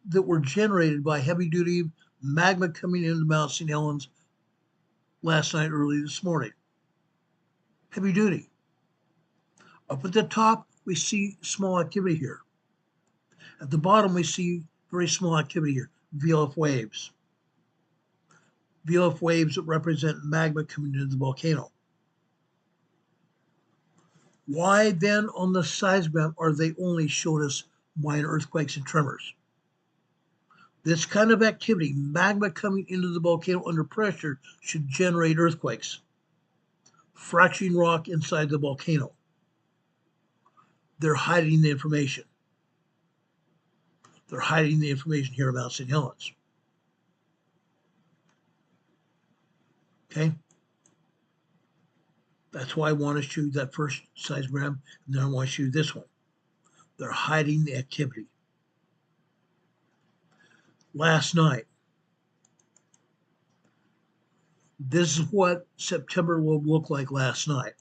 that were generated by heavy duty magma coming into Mount St. Helens last night, early this morning. Heavy duty. Up at the top, we see small activity here. At the bottom, we see very small activity here, VLF waves. VLF waves that represent magma coming into the volcano. Why then on the seismograph are they only showing us minor earthquakes and tremors? This kind of activity, magma coming into the volcano under pressure, should generate earthquakes. Fracturing rock inside the volcano. They're hiding the information. They're hiding the information here about St. Helens. Okay? That's why I want to show you that first seismogram, and then I want to show you this one. They're hiding the activity. Last night, this is what September will look like last night.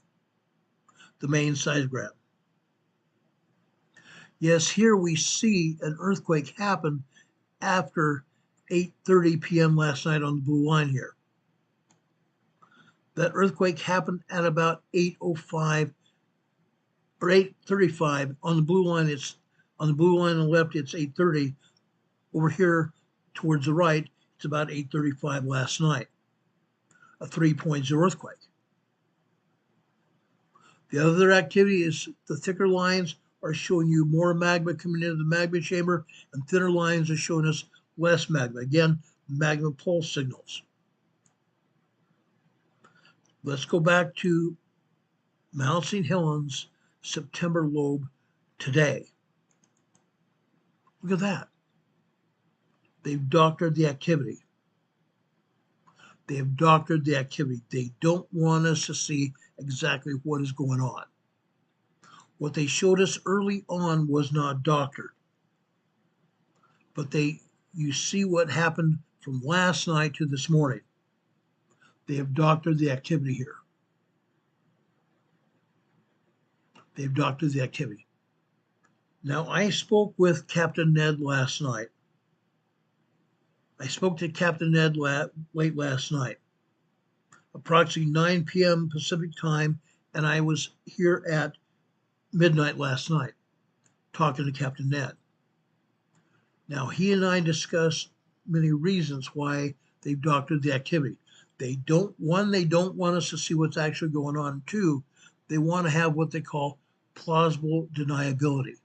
The main seismogram. Yes, here we see an earthquake happen after 8:30 p.m. last night on the blue line here. That earthquake happened at about 8:05 or 8:35 on the blue line. It's on the blue line on the left. It's 8:30. Over here towards the right, it's about 8:35 last night. A 3.0 earthquake. The other activity is the thicker lines are showing you more magma coming into the magma chamber, and thinner lines are showing us less magma. Again, magma pulse signals. Let's go back to Mount St. Helens September lobe today. Look at that. They've doctored the activity. They have doctored the activity. They don't want us to see exactly what is going on. What they showed us early on was not doctored. But you see what happened from last night to this morning. They have doctored the activity here. They've doctored the activity. Now, I spoke with Captain Ned last night. I spoke to Captain Ned late last night, approximately 9 p.m. Pacific time, and I was here at midnight last night talking to Captain Ned. Now, he and I discussed many reasons why they've doctored the activity. They don't want us to see what's actually going on. Two, they want to have what they call plausible deniability.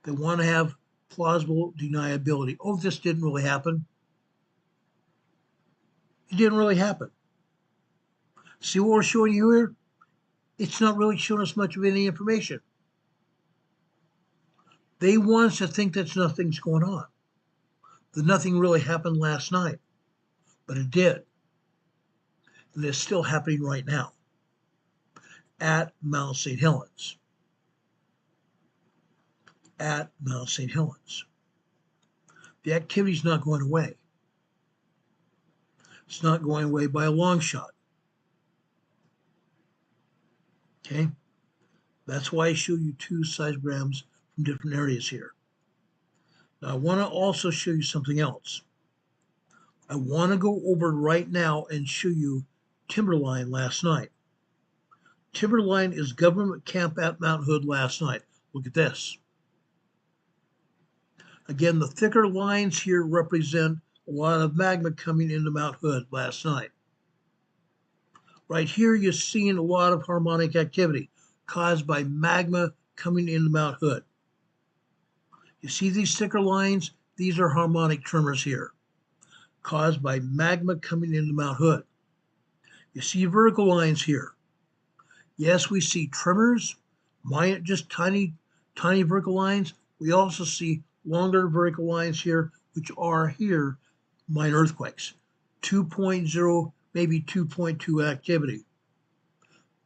They want to have plausible deniability. Oh, this didn't really happen. It didn't really happen. See what we're showing you here? It's not really showing us much of any information. They want us to think that nothing's going on, that nothing really happened last night, but it did. And it's still happening right now at Mount St. Helens. At Mount St. Helens. The activity's not going away. It's not going away by a long shot. Okay? That's why I show you two seismograms from different areas here. Now, I want to also show you something else. I want to go over right now and show you Timberline last night. Timberline is government camp at Mount Hood last night. Look at this. Again, the thicker lines here represent a lot of magma coming into Mount Hood last night. Right here, you're seeing a lot of harmonic activity caused by magma coming into Mount Hood. You see these thicker lines? These are harmonic tremors here, caused by magma coming into Mount Hood. You see vertical lines here. Yes, we see tremors, just tiny vertical lines. We also see longer vertical lines here, which are here minor earthquakes. 2.0, maybe 2.2 activity.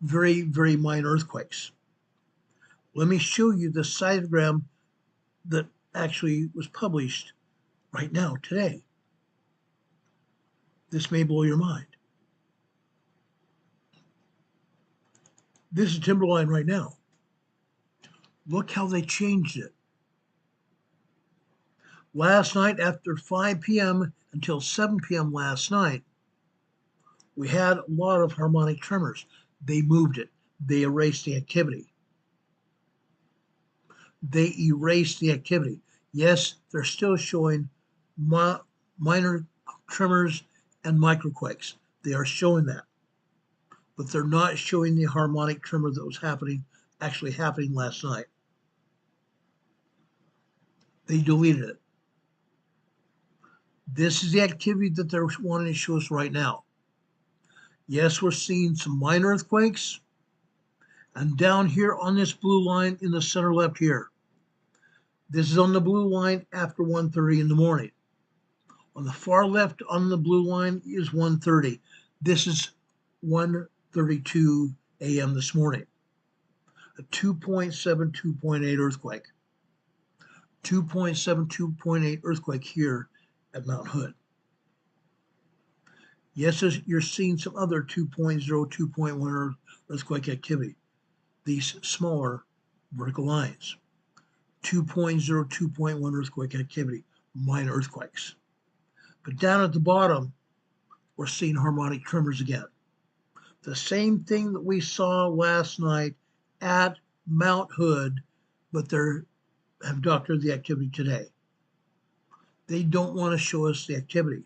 Very, very minor earthquakes. Let me show you the seismogram that actually was published right now, today. This may blow your mind. This is Timberline right now. Look how they changed it. Last night after 5 p.m. until 7 p.m. last night, we had a lot of harmonic tremors. They moved it. They erased the activity. They erased the activity. Yes, they're still showing minor tremors and microquakes. They are showing that. But they're not showing the harmonic tremor that was actually happening last night. They deleted it. This is the activity that they're wanting to show us right now. Yes, we're seeing some minor earthquakes. And down here on this blue line in the center left here, this is on the blue line after 1:30 in the morning. On the far left on the blue line is 1:30. This is 1:32 a.m. this morning. A 2.7, 2.8 earthquake. 2.7, 2.8 earthquake here at Mount Hood. Yes, you're seeing some other 2.0, 2.1 earthquake activity. These smaller vertical lines. 2.0, 2.1 earthquake activity, minor earthquakes. But down at the bottom, we're seeing harmonic tremors again. The same thing that we saw last night at Mount Hood, but they have doctored the activity today. They don't want to show us the activity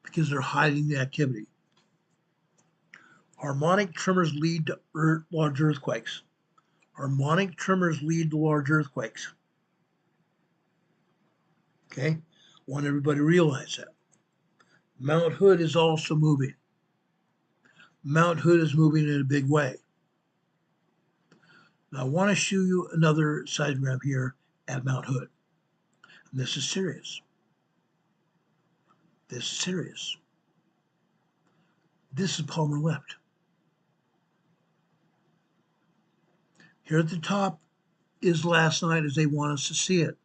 because they're hiding the activity. Harmonic tremors lead to large earthquakes. Harmonic tremors lead to large earthquakes. Okay? I want everybody to realize that. Mount Hood is also moving. Mount Hood is moving in a big way. Now I want to show you another seismogram here at Mount Hood. And this is serious. This is serious. This is Palmer Lift. Here at the top is last night as they want us to see it.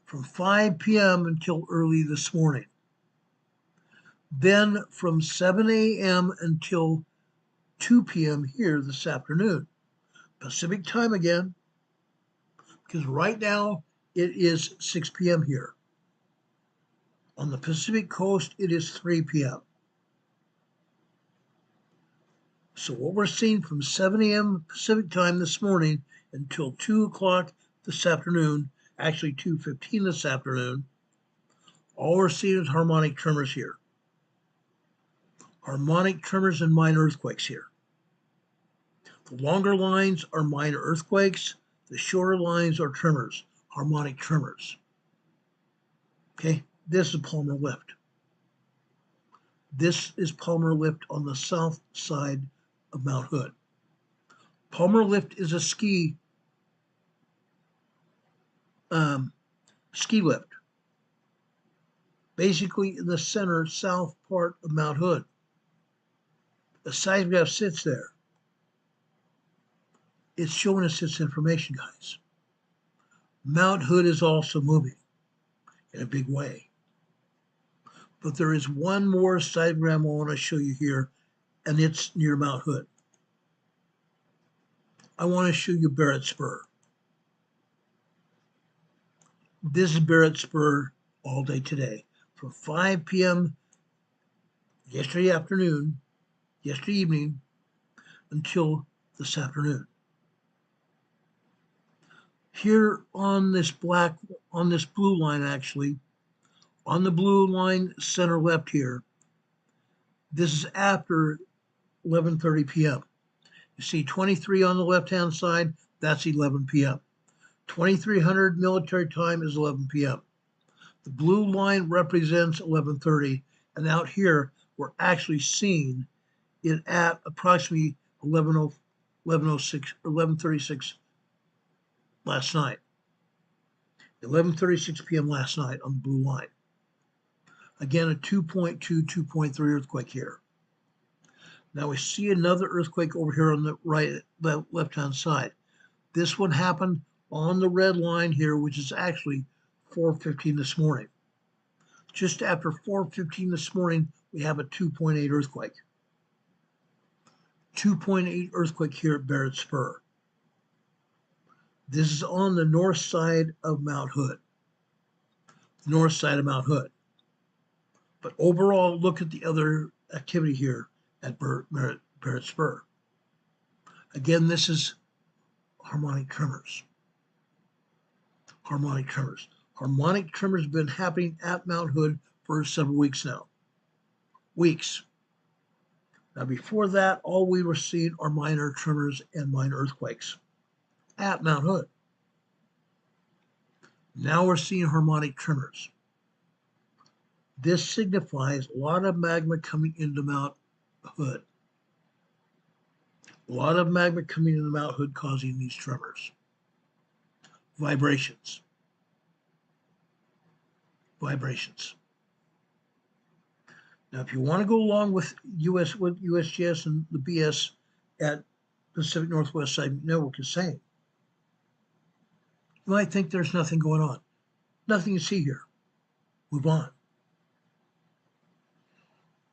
From 5 p.m. until early this morning. Then from 7 a.m. until 2 p.m. here this afternoon. Pacific time again, because right now it is 6 p.m. here. On the Pacific coast, it is 3 p.m. So what we're seeing from 7 a.m. Pacific time this morning until 2 o'clock this afternoon, actually 2:15 this afternoon, all we're seeing is harmonic tremors here. Harmonic tremors and minor earthquakes here. The longer lines are minor earthquakes. The shorter lines are tremors, harmonic tremors. Okay, this is Palmer Lift. This is Palmer Lift on the south side of Mount Hood. Palmer Lift is a ski lift, basically in the center south part of Mount Hood. The seismograph sits there. It's showing us this information, guys. Mount Hood is also moving in a big way. But there is one more seismogram I want to show you here, and it's near Mount Hood. I want to show you Barrett Spur. This is Barrett Spur all day today. From 5 p.m. yesterday evening, until this afternoon. Here on this blue line actually, on the blue line center left here, this is after 11:30 p.m. You see 23 on the left-hand side, that's 11 p.m. 2300 military time is 11 p.m. The blue line represents 11:30, and out here we're actually seeing it at approximately 11:06 or 11:36 last night. 11:36 p.m. last night on the blue line. Again, a 2.2, 2.3 earthquake here. Now we see another earthquake over here on the left-hand side. This one happened on the red line here, which is actually 4:15 this morning. Just after 4:15 this morning, we have a 2.8 earthquake. 2.8 earthquake here at Barrett Spur. This is on the north side of Mount Hood. North side of Mount Hood. But overall, look at the other activity here at Barrett Spur. Again, this is harmonic tremors. Harmonic tremors. Harmonic tremors have been happening at Mount Hood for several weeks now. Weeks. Now before that, all we were seeing are minor tremors and minor earthquakes at Mount Hood. Now we're seeing harmonic tremors. This signifies a lot of magma coming into Mount Hood. A lot of magma coming into Mount Hood causing these tremors. Vibrations. Vibrations. Now, if you want to go along with what USGS and the BS at Pacific Northwest Seismic Network is saying, you might think there's nothing going on. Nothing to see here. Move on.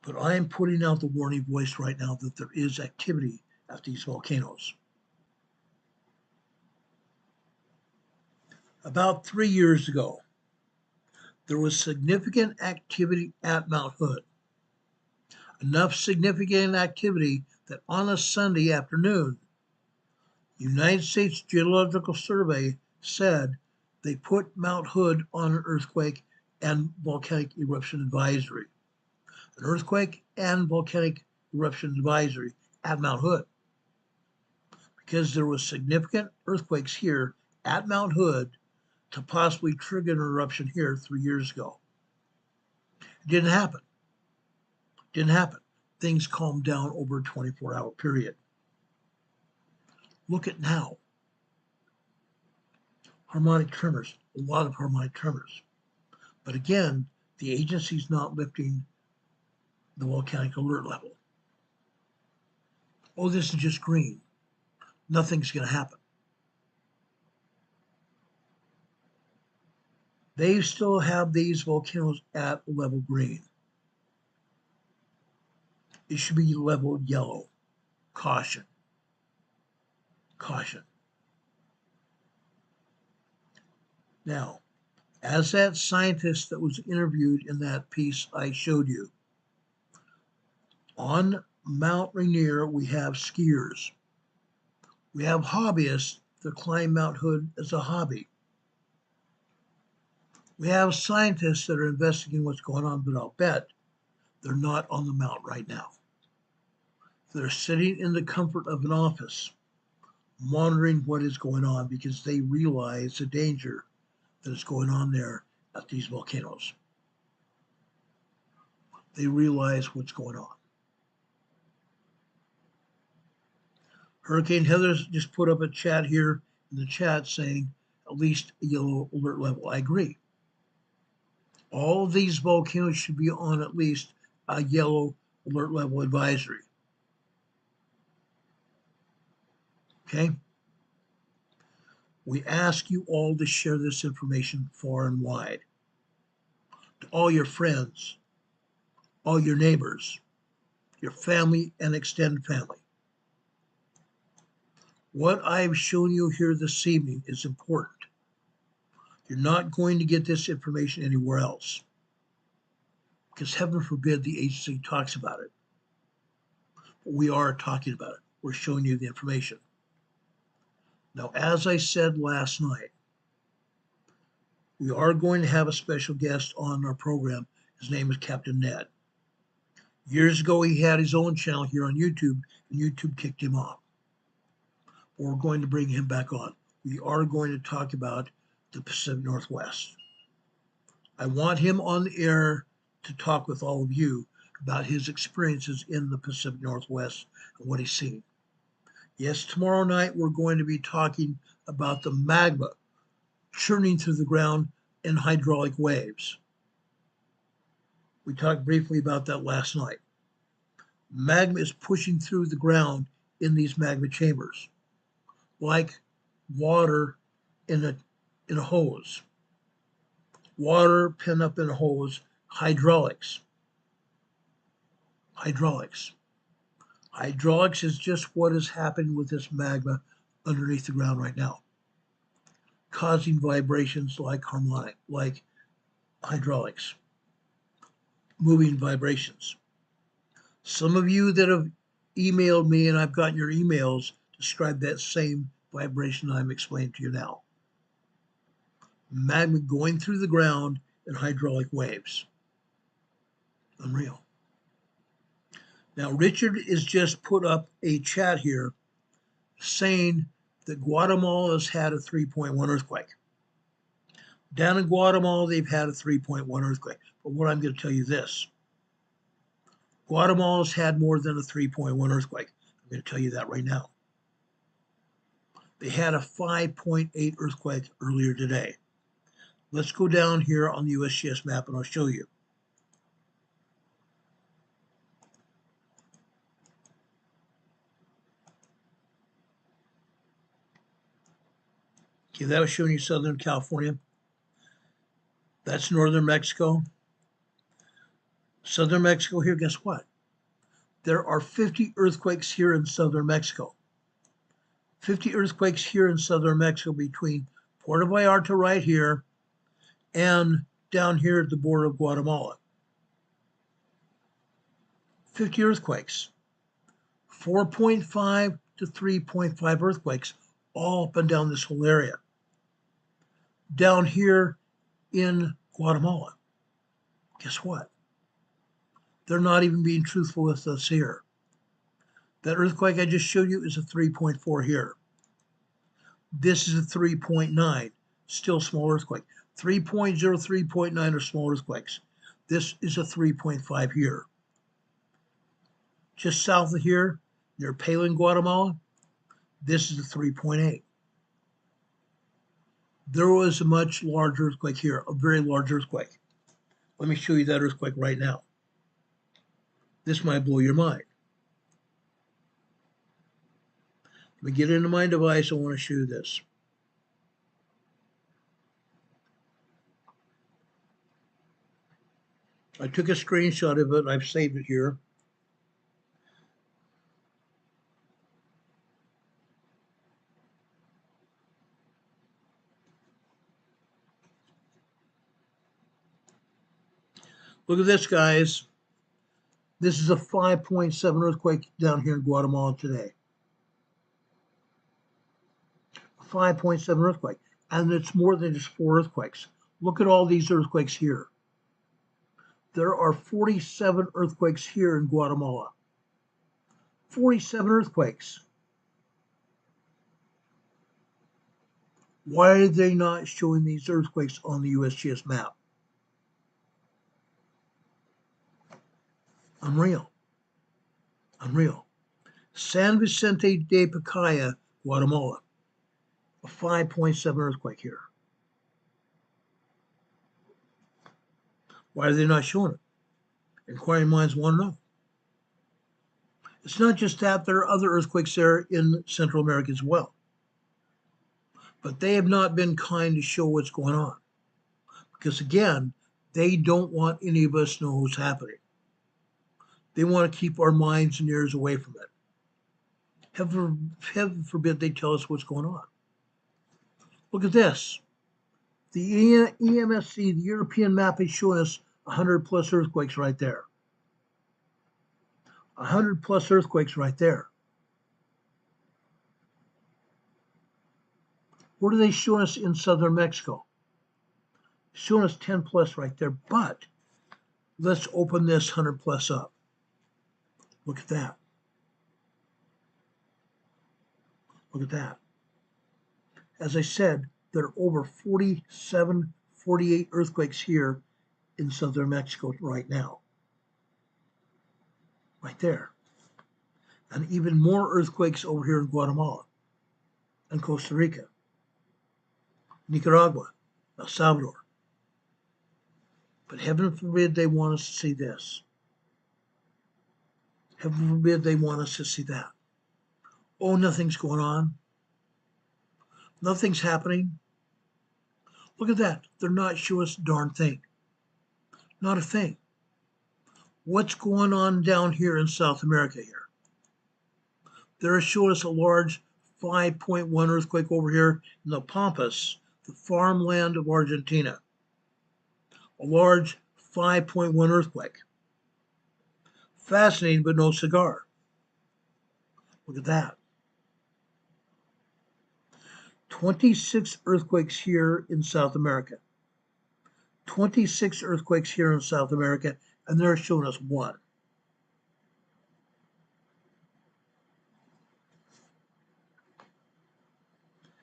But I am putting out the warning voice right now that there is activity at these volcanoes. About 3 years ago, there was significant activity at Mount Hood. Enough significant activity that on a Sunday afternoon, United States Geological Survey said they put Mount Hood on an earthquake and volcanic eruption advisory. An earthquake and volcanic eruption advisory at Mount Hood. Because there was significant earthquakes here at Mount Hood to possibly trigger an eruption here 3 years ago. It didn't happen. Didn't happen. Things calmed down over a 24-hour period. Look at now. Harmonic tremors, a lot of harmonic tremors. But again, the agency's not lifting the volcanic alert level. Oh, this is just green. Nothing's going to happen. They still have these volcanoes at level green. It should be leveled yellow. Caution. Caution. Now, as that scientist that was interviewed in that piece I showed you, on Mount Rainier, we have skiers. We have hobbyists that climb Mount Hood as a hobby. We have scientists that are investigating what's going on, but I'll bet they're not on the mount right now. They're sitting in the comfort of an office, monitoring what is going on because they realize the danger that is going on there at these volcanoes. They realize what's going on. Hurricane Heather's just put up a chat here in the chat saying at least a yellow alert level. I agree. All of these volcanoes should be on at least a yellow alert level advisory. Okay? We ask you all to share this information far and wide to all your friends, all your neighbors, your family and extended family. What I've shown you here this evening is important. You're not going to get this information anywhere else because heaven forbid the agency talks about it. But we are talking about it. We're showing you the information. Now, as I said last night, we are going to have a special guest on our program. His name is Captain Ned. Years ago, he had his own channel here on YouTube, and YouTube kicked him off. We're going to bring him back on. We are going to talk about the Pacific Northwest. I want him on the air to talk with all of you about his experiences in the Pacific Northwest and what he's seen. Yes, tomorrow night we're going to be talking about the magma churning through the ground in hydraulic waves. We talked briefly about that last night. Magma is pushing through the ground in these magma chambers, like water in a hose. Water pent up in a hose, hydraulics. Hydraulics. Hydraulics is just what is happening with this magma underneath the ground right now, causing vibrations like harmonic, like hydraulics, moving vibrations. Some of you that have emailed me, and I've gotten your emails, describe that same vibration I'm explaining to you now. Magma going through the ground in hydraulic waves. Unreal. Now, Richard has just put up a chat here saying that Guatemala has had a 3.1 earthquake. Down in Guatemala, they've had a 3.1 earthquake. But what I'm going to tell you this, Guatemala's had more than a 3.1 earthquake. I'm going to tell you that right now. They had a 5.8 earthquake earlier today. Let's go down here on the USGS map and I'll show you. Okay, that was showing you Southern California. That's Northern Mexico. Southern Mexico here, guess what? There are 50 earthquakes here in Southern Mexico. 50 earthquakes here in Southern Mexico between Puerto Vallarta right here and down here at the border of Guatemala. 50 earthquakes. 4.5 to 3.5 earthquakes all up and down this whole area. Down here in Guatemala, guess what? They're not even being truthful with us here. That earthquake I just showed you is a 3.4 here. This is a 3.9, still small earthquake. 3.0, 3.9 are small earthquakes. This is a 3.5 here. Just south of here, near Palin, Guatemala, this is a 3.8. There was a much larger earthquake here, a very large earthquake. Let me show you that earthquake right now. This might blow your mind. Let me get into my device. I want to show you this. I took a screenshot of it. I've saved it here. Look at this, guys. This is a 5.7 earthquake down here in Guatemala today. 5.7 earthquake. And it's more than just 4 earthquakes. Look at all these earthquakes here. There are 47 earthquakes here in Guatemala. 47 earthquakes. Why are they not showing these earthquakes on the USGS map? Unreal. Unreal. San Vicente de Pacaya, Guatemala. A 5.7 earthquake here. Why are they not showing it? Inquiring minds want to know. It's not just that, there are other earthquakes there in Central America as well. But they have not been kind to show what's going on. Because again, they don't want any of us to know what's happening. They want to keep our minds and ears away from it. Heaven forbid they tell us what's going on. Look at this. The EMSC, the European map, is showing us 100 plus earthquakes right there. 100 plus earthquakes right there. What are they showing us in southern Mexico? Showing us 10 plus right there. But let's open this 100 plus up. Look at that. Look at that. As I said, there are over 47, 48 earthquakes here in southern Mexico right now. Right there. And even more earthquakes over here in Guatemala and Costa Rica, Nicaragua, El Salvador. But heaven forbid they want us to see this. Heaven forbid they want us to see that. Oh, nothing's going on. Nothing's happening. Look at that. They're not showing us a darn thing. Not a thing. What's going on down here in South America here? They're showing us a large 5.1 earthquake over here in the Pampas, the farmland of Argentina. A large 5.1 earthquake. Fascinating, but no cigar. Look at that. 26 earthquakes here in South America. 26 earthquakes here in South America, and they're showing us one.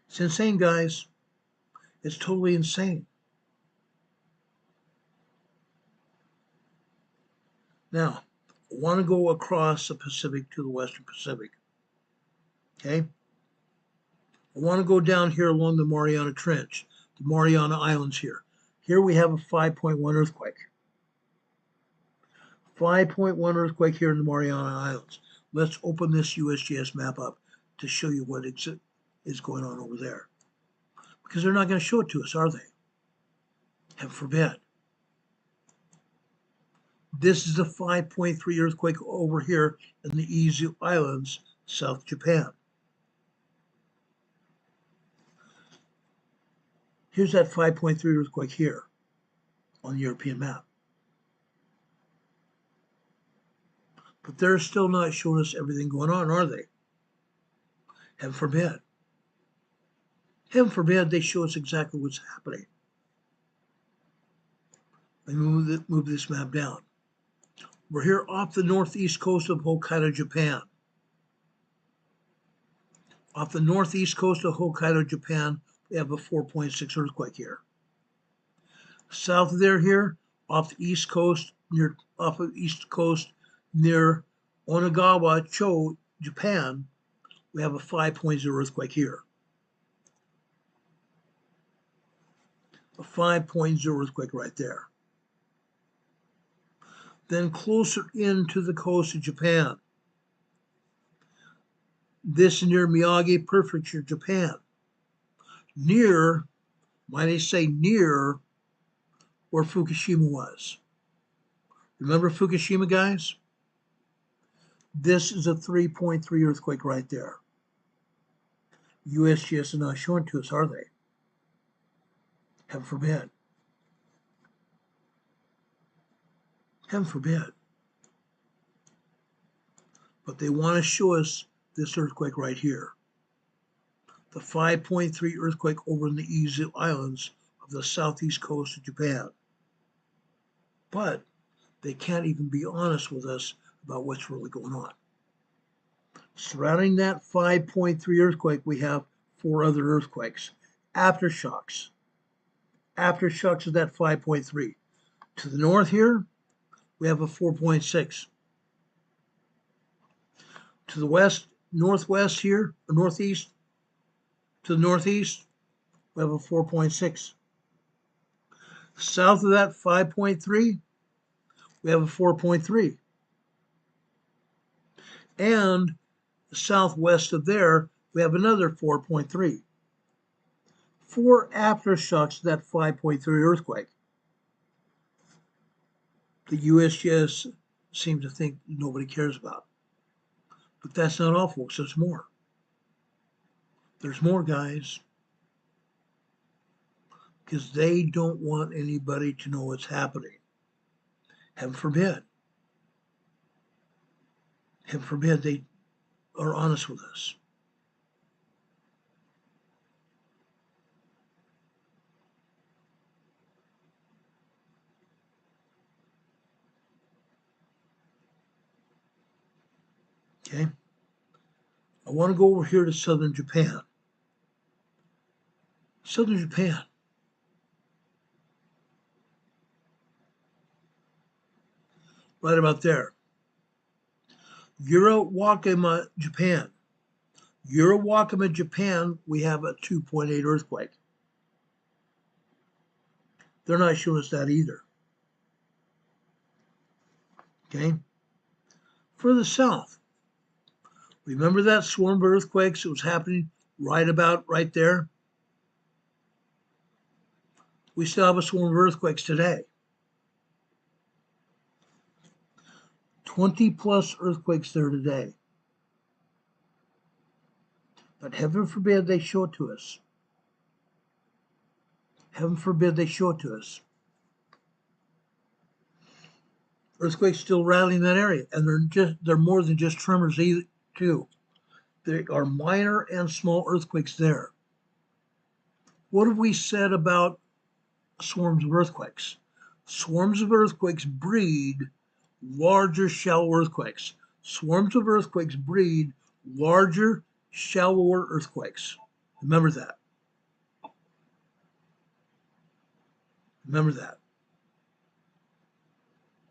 It's insane, guys. It's totally insane. Now, I want to go across the Pacific to the Western Pacific. Okay? I want to go down here along the Mariana Trench, the Mariana Islands here. Here we have a 5.1 earthquake. 5.1 earthquake here in the Mariana Islands. Let's open this USGS map up to show you what is going on over there. Because they're not going to show it to us, are they? Heaven forbid. This is a 5.3 earthquake over here in the Izu Islands, South Japan. Here's that 5.3 earthquake here on the European map. But they're still not showing us everything going on, are they? Heaven forbid. Heaven forbid they show us exactly what's happening. Let me move this map down. We're here off the northeast coast of Hokkaido, Japan. Off the northeast coast of Hokkaido, Japan, we have a 4.6 earthquake here. South of there here, off the east coast, near Onagawa, Cho, Japan, we have a 5.0 earthquake here. A 5.0 earthquake right there. Then closer into the coast of Japan. This is near Miyagi Prefecture, Japan. Near, might I say near, where Fukushima was. Remember Fukushima, guys? This is a 3.3 earthquake right there. USGS is not showing to us, are they? Heaven forbid. Heaven forbid. But they want to show us this earthquake right here. The 5.3 earthquake over in the Izu Islands of the southeast coast of Japan. But they can't even be honest with us about what's really going on. Surrounding that 5.3 earthquake, we have 4 other earthquakes. Aftershocks. Aftershocks of that 5.3. To the north here, we have a 4.6. To the west, northwest here, or northeast, to the northeast, we have a 4.6. South of that 5.3, we have a 4.3. And southwest of there, we have another 4.3. 4 aftershocks to that 5.3 earthquake. The USGS seems to think nobody cares about. But that's not all, folks. There's more. There's more, guys. Because they don't want anybody to know what's happening. Heaven forbid. Heaven forbid they are honest with us. Okay. I want to go over here to southern Japan. Southern Japan. Right about there. Wakayama, Japan. Wakayama, Japan, we have a 2.8 earthquake. They're not showing us that either. Okay. Further south, remember that swarm of earthquakes that was happening right there? We still have a swarm of earthquakes today. 20 plus earthquakes there today. But heaven forbid they show it to us. Heaven forbid they show it to us. Earthquakes still rattling that area, and they're more than just tremors too. There are minor and small earthquakes there. What have we said about swarms of earthquakes? Swarms of earthquakes breed larger, shallow earthquakes. Swarms of earthquakes breed larger, shallower earthquakes. Remember that. Remember that.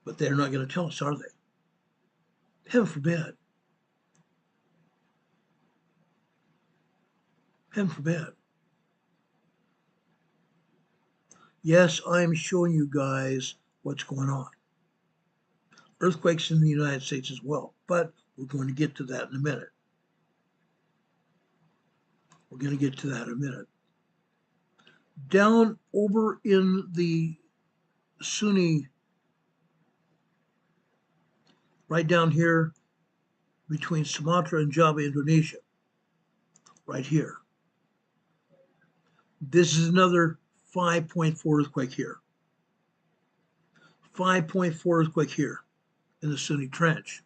But they're not going to tell us, are they? Heaven forbid. Heaven forbid. Yes, I'm showing you guys what's going on. Earthquakes in the United States as well, but we're going to get to that in a minute. We're going to get to that in a minute. Down over in the Sunni, right down here between Sumatra and Java, Indonesia, right here. This is another 5.4 earthquake here. 5.4 earthquake here in the Sunni Trench.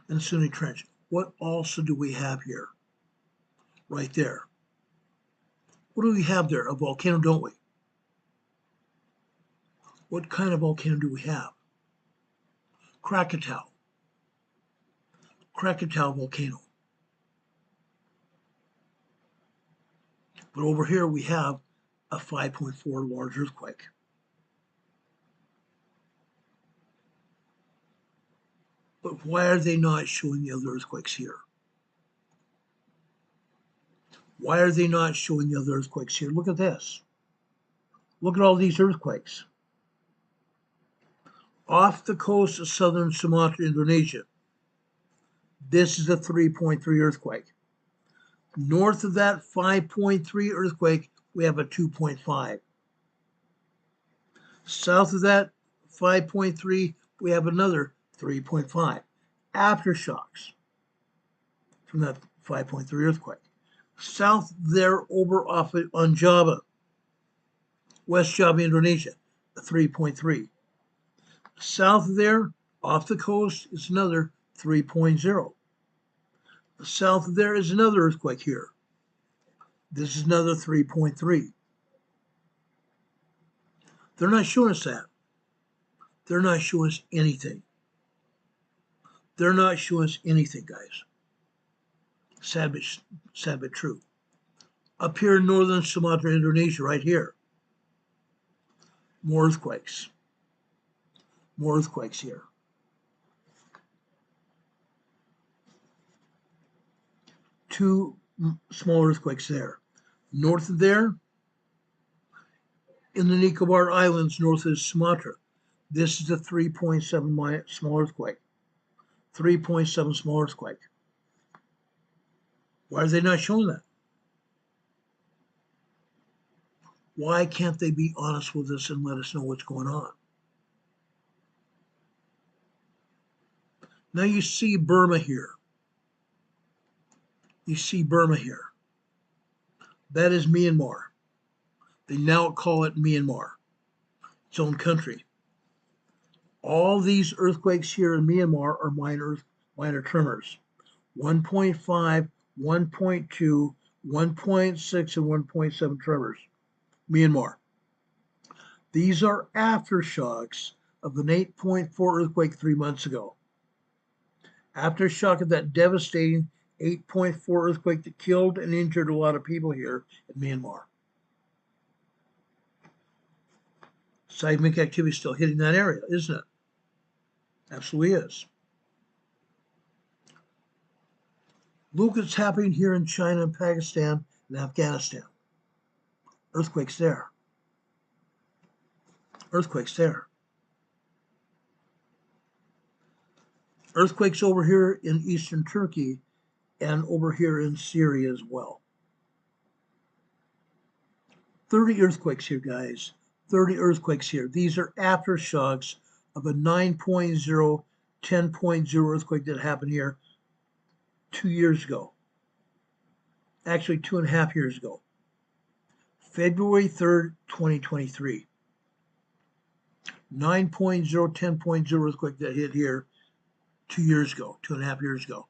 In the Sunni Trench. What also do we have here? Right there. What do we have there? A volcano, don't we? What kind of volcano do we have? Krakatoa. Krakatoa volcano. But over here we have a 5.4 large earthquake. But why are they not showing the other earthquakes here? Why are they not showing the other earthquakes here? Look at this. Look at all these earthquakes. Off the coast of southern Sumatra, Indonesia, this is a 3.3 earthquake. North of that 5.3 earthquake, we have a 2.5. South of that 5.3, we have another 3.5. Aftershocks from that 5.3 earthquake. South there over off on Java, West Java, Indonesia, a 3.3. South there, off the coast, is another 3.0. South of there is another earthquake here. This is another 3.3. They're not showing us that. They're not showing us anything. They're not showing us anything, guys. Sad but true. Up here in northern Sumatra, Indonesia, right here. More earthquakes. More earthquakes here. Two small earthquakes there. North of there, in the Nicobar Islands, north of Sumatra, this is a 3.7 small earthquake. 3.7 small earthquake. Why are they not showing that? Why can't they be honest with us and let us know what's going on? Now you see Burma here. You see Burma here. That is Myanmar. They now call it Myanmar, its own country. All these earthquakes here in Myanmar are minor tremors. 1.5, 1.2, 1.6, and 1.7 tremors. Myanmar. These are aftershocks of an 8.4 earthquake 3 months ago. Aftershock of that devastating 8.4 earthquake that killed and injured a lot of people here in Myanmar. Seismic activity is still hitting that area, isn't it? Absolutely is. Look what's happening here in China and Pakistan and Afghanistan. Earthquakes there. Earthquakes there. Earthquakes over here in eastern Turkey and over here in Syria as well. 30 earthquakes here, guys. 30 earthquakes here. These are aftershocks of a 9.0, 10.0 earthquake that happened here 2 years ago. Actually, 2.5 years ago. February 3rd, 2023. 9.0, 10.0 earthquake that hit here 2 years ago, 2.5 years ago.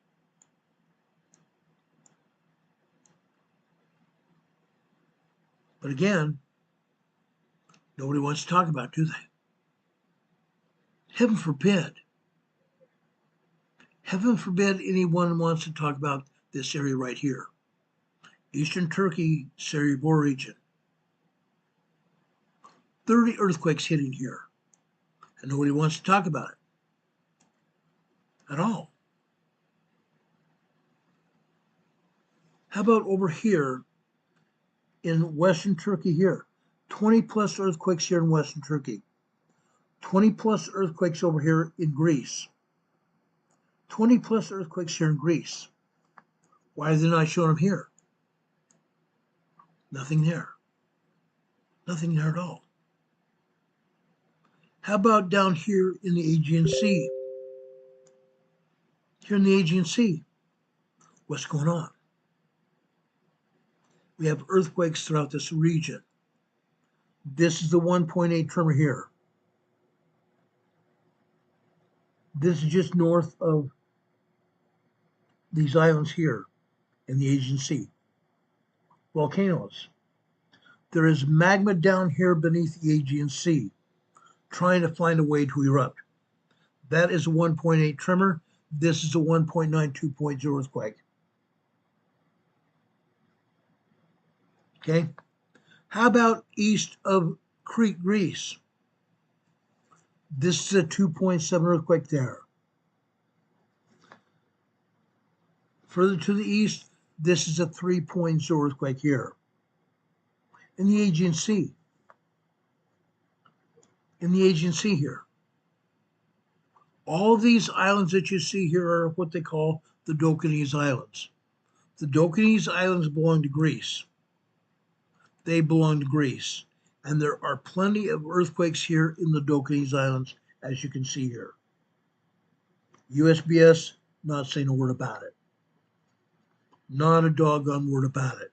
But again, nobody wants to talk about it, do they? Heaven forbid. Heaven forbid anyone wants to talk about this area right here. Eastern Turkey, Sarıyer region. 30 earthquakes hitting here. And nobody wants to talk about it at all. How about over here in Western Turkey here? 20 plus earthquakes here in Western Turkey. 20 plus earthquakes over here in Greece. 20 plus earthquakes here in Greece. Why are they not showing them here? Nothing there. Nothing there at all. How about down here in the Aegean Sea? Here in the Aegean Sea, what's going on? We have earthquakes throughout this region. This is the 1.8 tremor here. This is just north of these islands here in the Aegean Sea. Volcanoes. There is magma down here beneath the Aegean Sea trying to find a way to erupt. That is a 1.8 tremor. This is a 1.9, 2.0 earthquake. Okay. How about east of Crete, Greece? This is a 2.7 earthquake there. Further to the east, this is a 3.0 earthquake here. In the Aegean Sea. in the agency here. All these islands that you see here are what they call the Volcanoes Islands. The Volcanoes Islands belong to Greece. They belong to Greece. And there are plenty of earthquakes here in the Volcanoes Islands, as you can see here. USBS, not saying a word about it. Not a doggone word about it.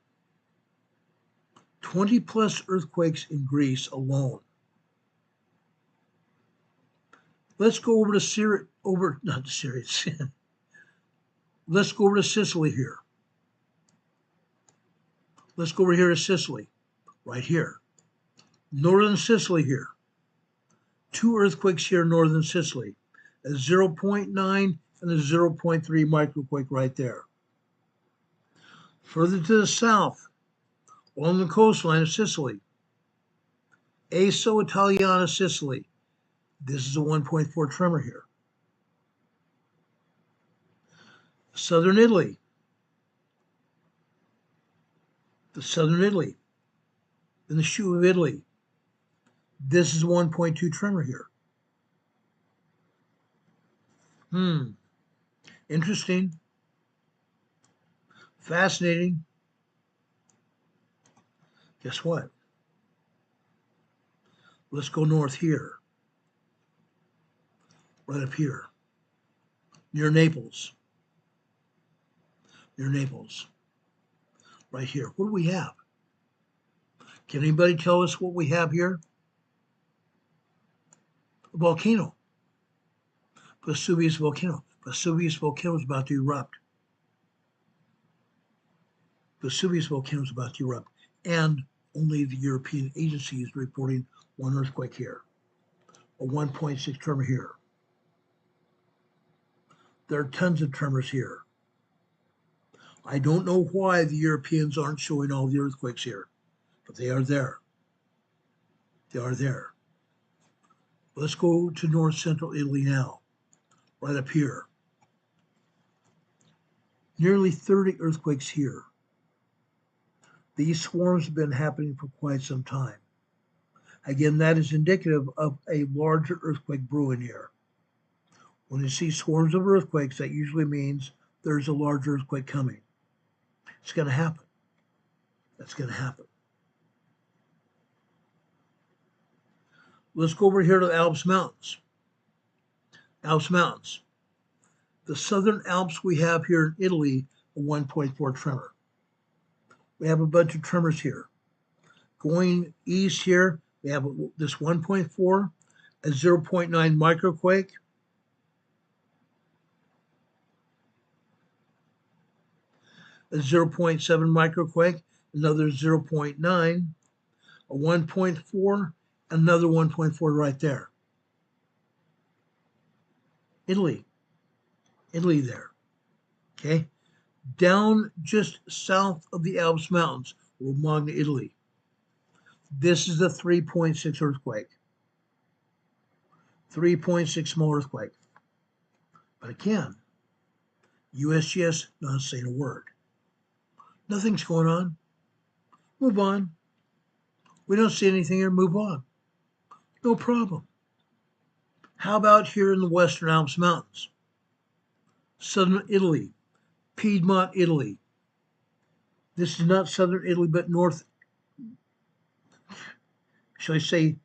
20 plus earthquakes in Greece alone. Let's go over to Syria, not to Syria. Let's go over to Sicily here. Let's go over here to Sicily, right here. Northern Sicily here. 2 earthquakes here in northern Sicily. A 0.9 and a 0.3 microquake right there. Further to the south, along the coastline of Sicily, Aso Italiana, Sicily. This is a 1.4 tremor here. Southern Italy. The southern Italy. In the shoe of Italy. This is a 1.2 tremor here. Interesting. Fascinating. Guess what? Let's go north here. Right up here. Near Naples. Near Naples. Right here. What do we have? Can anybody tell us what we have here? A volcano. Vesuvius volcano. Vesuvius volcano is about to erupt. Vesuvius volcano is about to erupt. And only the European agency is reporting 1 earthquake here. A 1.6 tremor here. There are tons of tremors here. I don't know why the Europeans aren't showing all the earthquakes here, but they are there. They are there. Let's go to north central Italy now, right up here. Nearly 30 earthquakes here. These swarms have been happening for quite some time. Again, that is indicative of a larger earthquake brewing here. When you see swarms of earthquakes, that usually means there's a large earthquake coming. It's going to happen. That's going to happen. Let's go over here to the Alps Mountains. Alps Mountains. The southern Alps we have here in Italy, a 1.4 tremor. We have a bunch of tremors here. Going east here, we have this 1.4, a 0.9 microquake, a 0.7 microquake, another 0.9, a 1.4, another 1.4 right there. Italy there, okay? Down just south of the Alps Mountains, Magma, Italy. This is a 3.6 earthquake. 3.6 small earthquake. But again, USGS not saying a word. Nothing's going on. Move on. We don't see anything here. Move on. No problem. How about here in the Western Alps Mountains? Southern Italy, Piedmont, Italy. This is not southern Italy, but north, shall I say,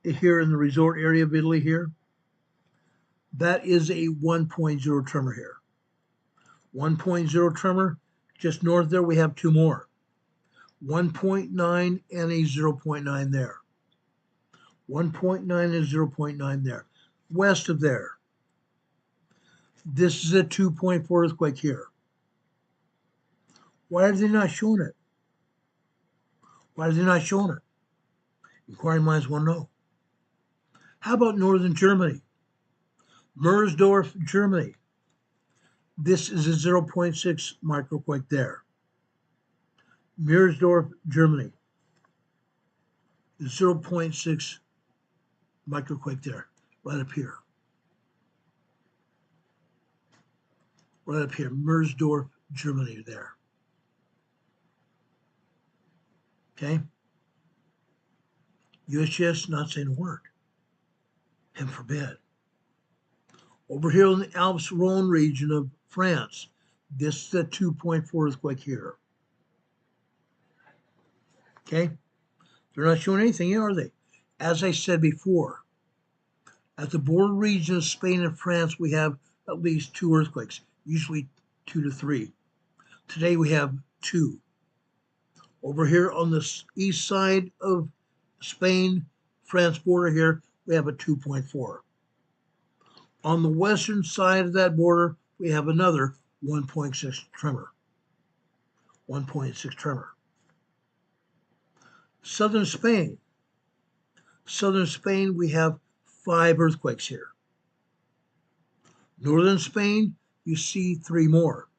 here in the resort area of Italy here. That is a 1.0 tremor here. 1.0 tremor. Just north there, we have 2 more. 1.9 and a 0.9 there. 1.9 and a 0.9 there. West of there, this is a 2.4 earthquake here. Why are they not showing it? Why are they not showing it? Inquiring minds want to know. How about northern Germany? Mersdorf, Germany. This is a 0.6 microquake there. Mersdorf, Germany. 0.6 microquake there, right up here. Right up here, Mersdorf, Germany there. Okay? USGS not saying a word. Heaven forbid. Over here in the Alps-Rhône region of France, this is a 2.4 earthquake here. Okay? They're not showing anything, are they? As I said before, at the border region of Spain and France, we have at least 2 earthquakes, usually 2 to 3. Today we have 2. Over here on the east side of Spain, France border here, we have a 2.4. On the western side of that border, we have another 1.6 tremor. 1.6 tremor. Southern Spain, we have 5 earthquakes here. Northern Spain, you see 3 more.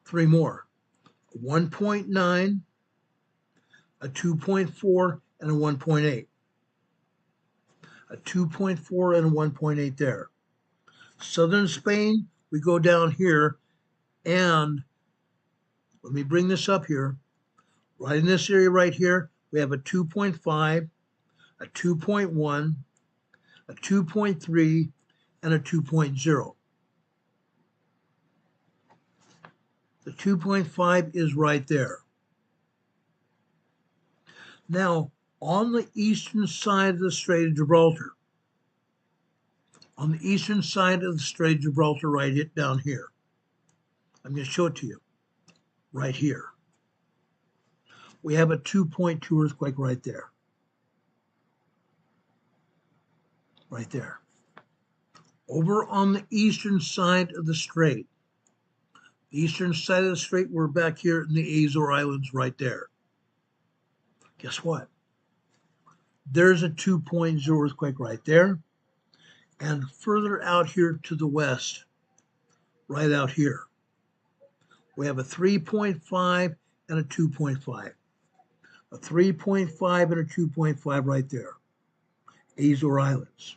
3 more. A 1.9, a 2.4, and a 1.8. A 2.4 and a 1.8 there. Southern Spain, we go down here, and let me bring this up here. Right in this area right here, we have a 2.5, a 2.1, a 2.3, and a 2.0. The 2.5 is right there. Now, on the eastern side of the Strait of Gibraltar, right down here, I'm going to show it to you, right here. We have a 2.2 earthquake right there. Right there. Over on the eastern side of the strait, we're back here in the Azores Islands right there. Guess what? There's a 2.0 earthquake right there. And further out here to the west, right out here, we have a 3.5 and a 2.5. A 3.5 and a 2.5 right there. Azores Islands.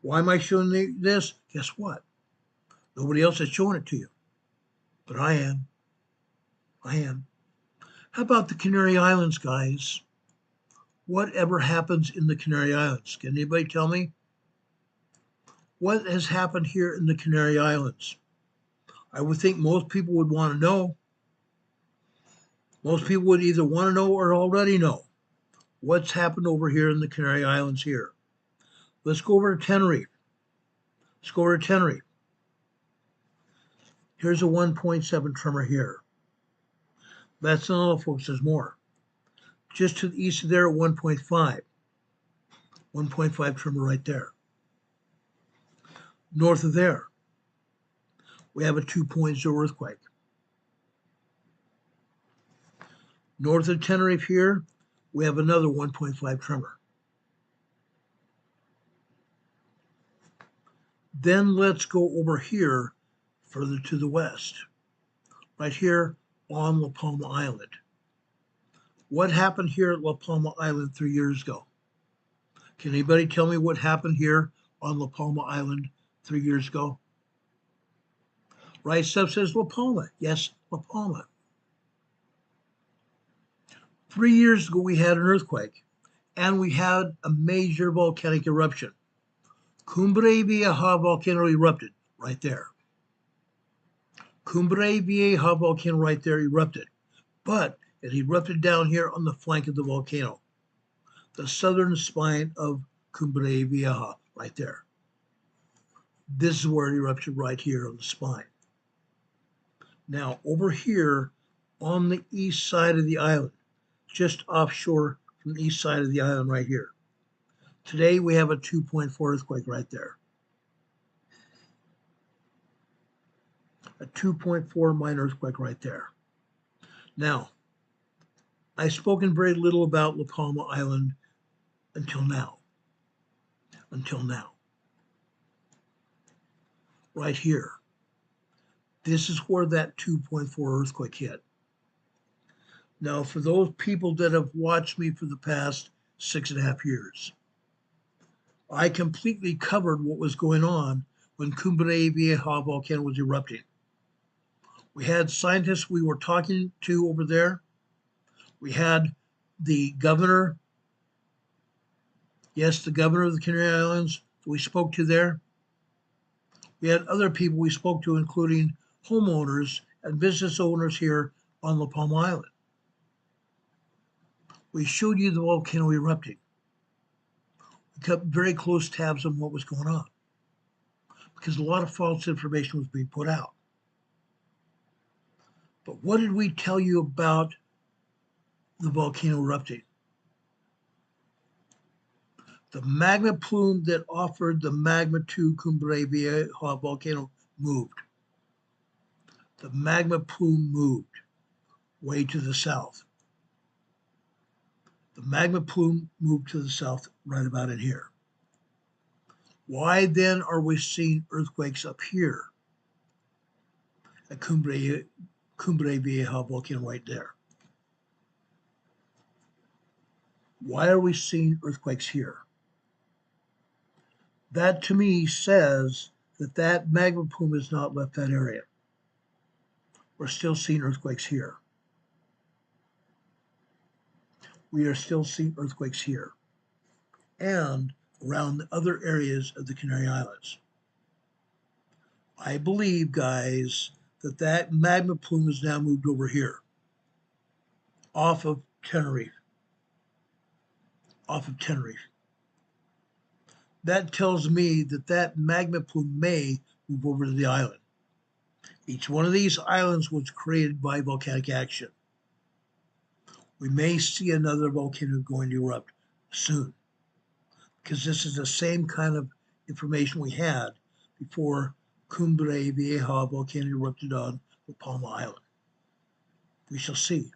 Why am I showing this? Guess what? Nobody else is showing it to you. But I am. How about the Canary Islands, guys? Whatever happens in the Canary Islands? Can anybody tell me? What has happened here in the Canary Islands? I would think most people would want to know. Most people would either want to know or already know what's happened over here in the Canary Islands here. Let's go over to Tenerife. Here's a 1.7 tremor here. That's not all, folks. There's more. Just to the east of there, 1.5. 1.5 tremor right there. North of there, we have a 2.0 earthquake. North of Tenerife here, we have another 1.5 tremor. Then let's go over here further to the west, right here on La Palma Island. What happened here at La Palma Island 3 years ago? Can anybody tell me what happened here on La Palma Island 3 years ago? Right stuff says La Palma. Yes, La Palma. 3 years ago, we had an earthquake, and we had a major volcanic eruption. Cumbre Vieja volcano erupted right there. Cumbre Vieja volcano right there erupted, but it erupted down here on the flank of the volcano, the southern spine of Cumbre Vieja right there. This is where it erupted right here on the spine. Now, over here on the east side of the island, just offshore from the east side of the island right here. Today we have a 2.4 earthquake right there. A 2.4 minor earthquake right there. Now, I've spoken very little about La Palma Island until now. Right here. This is where that 2.4 earthquake hit. Now, for those people that have watched me for the past 6.5 years, I completely covered what was going on when Cumbre Vieja volcano was erupting. We had scientists we were talking to over there. We had the governor Yes, the governor of the Canary Islands that we spoke to there. We had other people we spoke to, including homeowners and business owners here on La Palma Island. We showed you the volcano erupting. We kept very close tabs on what was going on because a lot of false information was being put out. But what did we tell you about the volcano erupting? The magma plume that offered the magma to Cumbre Vieja volcano moved. The magma plume moved way to the south. The magma plume moved to the south right about in here. Why then are we seeing earthquakes up here at Cumbre Vieja volcano right there? Why are we seeing earthquakes here? That to me says that that magma plume has not left that area. We're still seeing earthquakes here. We are still seeing earthquakes here and around the other areas of the Canary Islands. I believe, guys, that that magma plume has now moved over here, off of Tenerife. That tells me that that magma plume may move over to the island. Each one of these islands was created by volcanic action. We may see another volcano going to erupt soon, because this is the same kind of information we had before Cumbre Vieja volcano erupted on La Palma Island. We shall see.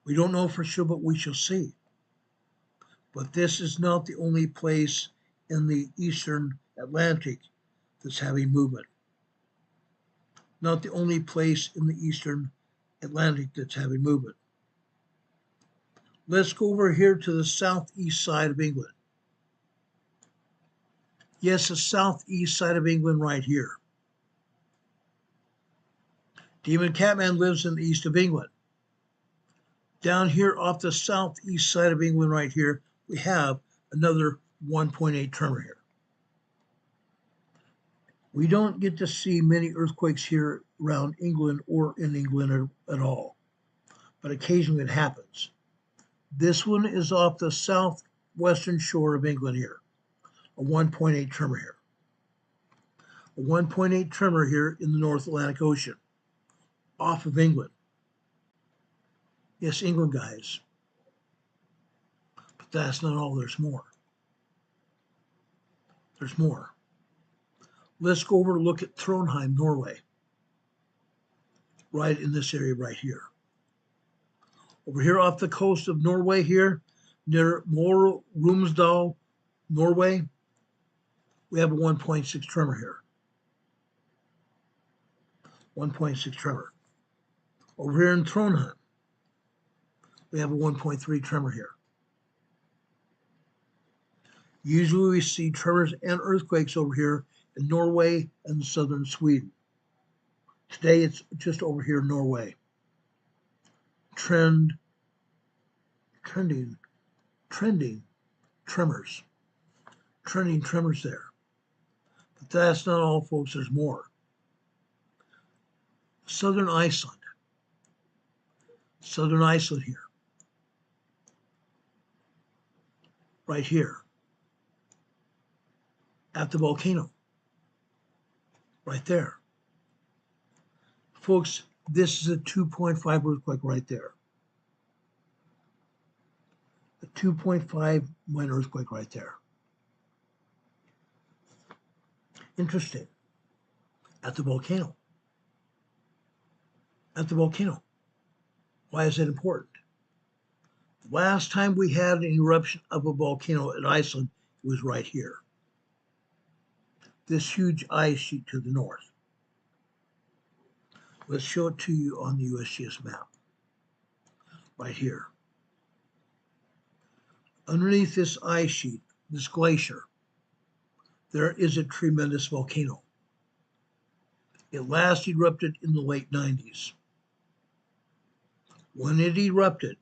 We don't know for sure, but we shall see. But this is not the only place in the eastern Atlantic that's having movement. Not the only place in the eastern Atlantic that's having movement. Let's go over here to the southeast side of England. Yes, the southeast side of England right here. Demon Catman lives in the east of England. Down here off the southeast side of England right here, we have another 1.8 tremor here. We don't get to see many earthquakes here around England or in England at all, but occasionally it happens. This one is off the southwestern shore of England here, a 1.8 tremor here. A 1.8 tremor here in the North Atlantic Ocean, off of England. Yes, England, guys. But that's not all, there's more. There's more. Let's go over and look at Trondheim, Norway. Right in this area right here. Over here off the coast of Norway here, near Romsdal, Norway, we have a 1.6 tremor here. 1.6 tremor. Over here in Trondheim, we have a 1.3 tremor here. Usually we see tremors and earthquakes over here in Norway and southern Sweden. Today it's just over here in Norway. Trending tremors. Trending tremors there. But that's not all, folks, there's more. Southern Iceland. Southern Iceland here. Right here. At the volcano. Right there. Folks, this is a 2.5 earthquake right there. A 2.5 minor earthquake right there. Interesting. At the volcano. At the volcano. Why is that important? Last time we had an eruption of a volcano in Iceland, it was right here. This huge ice sheet to the north. Let's show it to you on the USGS map. Right here. Underneath this ice sheet, this glacier, there is a tremendous volcano. It last erupted in the late 90s. When it erupted,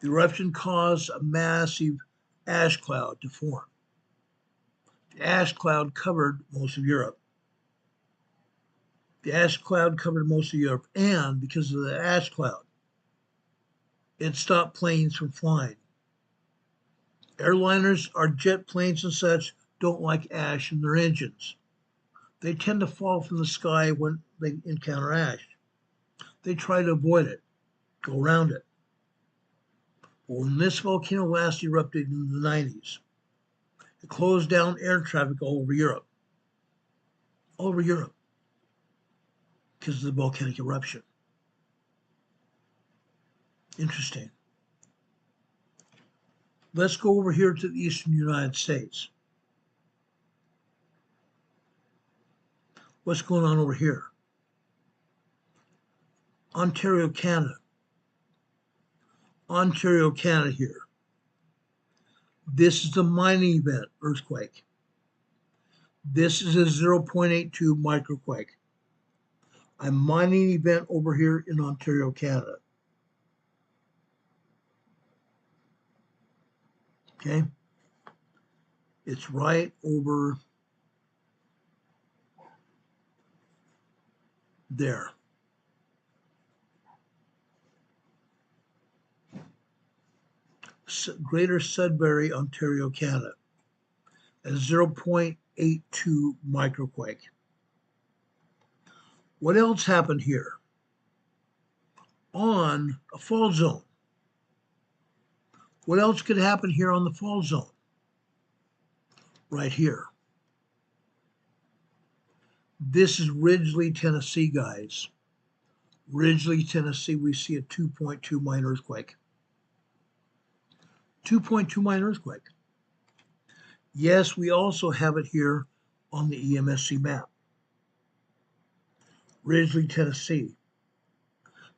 The eruption caused a massive ash cloud to form. The ash cloud covered most of Europe. The ash cloud covered most of Europe, and because of the ash cloud, it stopped planes from flying. Airliners, our jet planes and such, don't like ash in their engines. They tend to fall from the sky when they encounter ash. They try to avoid it, go around it. But when this volcano last erupted in the 90s, it closed down air traffic all over Europe. All over Europe. Because of the volcanic eruption. Interesting. Let's go over here to the eastern United States. What's going on over here? Ontario, Canada. Ontario, Canada here. This is a mining event earthquake. This is a 0.82 microquake. A mining event over here in Ontario, Canada. Okay? It's right over there. Greater Sudbury, Ontario, Canada. A 0.82 microquake. What else happened here? On a fault zone. What else could happen here on the fault zone? Right here. This is Ridgely, Tennessee, guys. Ridgely, Tennessee, we see a 2.2 mine earthquake. 2.2 mine earthquake. Yes, we also have it here on the EMSC map. Ridgely, Tennessee.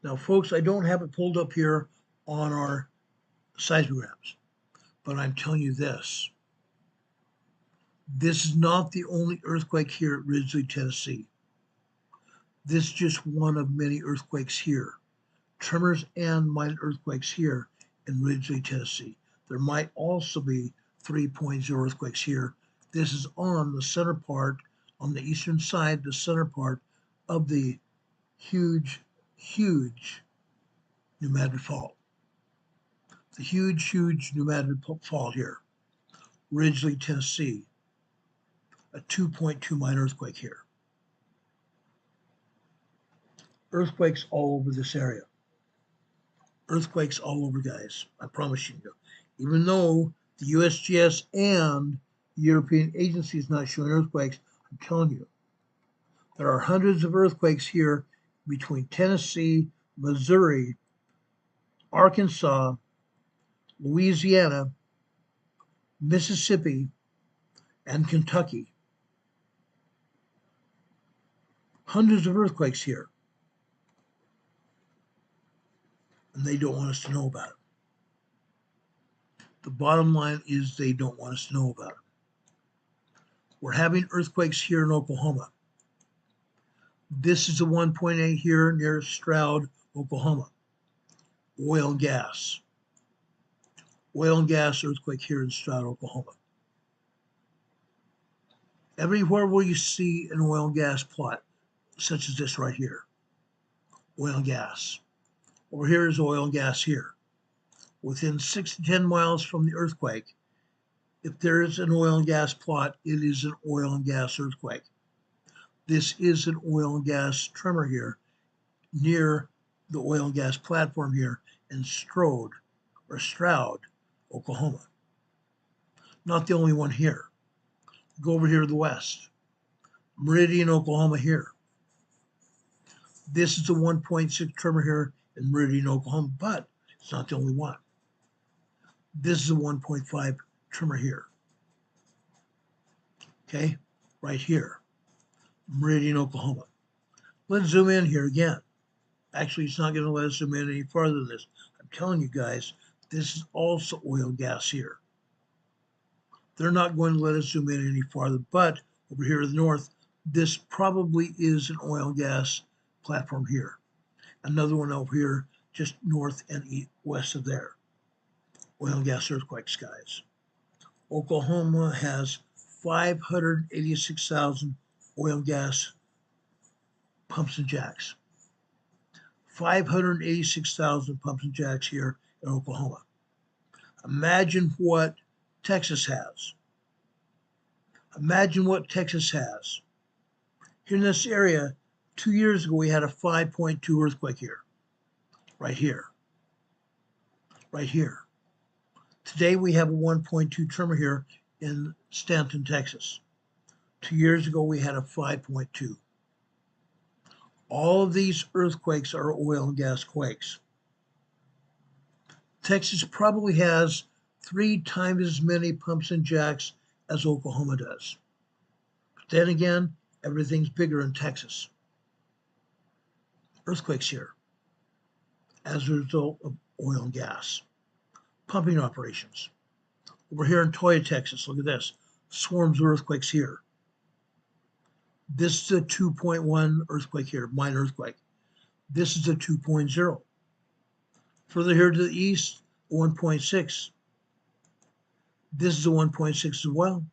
Now, folks, I don't have it pulled up here on our seismographs, but I'm telling you this. This is not the only earthquake here at Ridgely, Tennessee. This is just one of many earthquakes here. Tremors and minor earthquakes here in Ridgely, Tennessee. There might also be 3.0 earthquakes here. This is on the center part, on the eastern side, the center part of the huge pneumatic fault. The huge pneumatic fault here. Ridgely, Tennessee. A 2.2 mine earthquake here. Earthquakes all over this area. Earthquakes all over, guys. I promise you. Even though the USGS and the European agency is not showing earthquakes, I'm telling you, there are hundreds of earthquakes here between Tennessee, Missouri, Arkansas, Louisiana, Mississippi, and Kentucky. Hundreds of earthquakes here. And they don't want us to know about it. The bottom line is they don't want us to know about it. We're having earthquakes here in Oklahoma. This is a 1.8 here near Stroud, Oklahoma. Oil and gas. Oil and gas earthquake here in Stroud, Oklahoma. Everywhere where you see an oil and gas plot, such as this right here, oil and gas. Over here is oil and gas here. Within 6 to 10 miles from the earthquake, if there is an oil and gas plot, it is an oil and gas earthquake. This is an oil and gas tremor here near the oil and gas platform here in Stroud, Oklahoma. Not the only one here. Go over here to the west. Meridian, Oklahoma here. This is a 1.6 tremor here in Meridian, Oklahoma, but it's not the only one. This is a 1.5 tremor here. Okay, right here. Meridian, Oklahoma. Let's zoom in here again. Actually, it's not going to let us zoom in any farther than this. I'm telling you guys, this is also oil and gas here. They're not going to let us zoom in any farther, but over here to the north, this probably is an oil and gas platform here. Another one over here, just north and west of there. oil and gas earthquakes, guys. Oklahoma has 586,000 oil and gas pumps and jacks. 586,000 pumps and jacks here in Oklahoma. Imagine what Texas has. Imagine what Texas has. Here in this area, 2 years ago, we had a 5.2 earthquake here. Right here. Right here. Today, we have a 1.2 tremor here in Stanton, Texas. 2 years ago, we had a 5.2. All of these earthquakes are oil and gas quakes. Texas probably has 3 times as many pumps and jacks as Oklahoma does. But then again, everything's bigger in Texas. Earthquakes here as a result of oil and gas. Pumping operations. Over here in Toyah, Texas, look at this. Swarms of earthquakes here. This is a 2.1 earthquake here, minor earthquake. This is a 2.0. Further here to the east, 1.6. This is a 1.6 as well.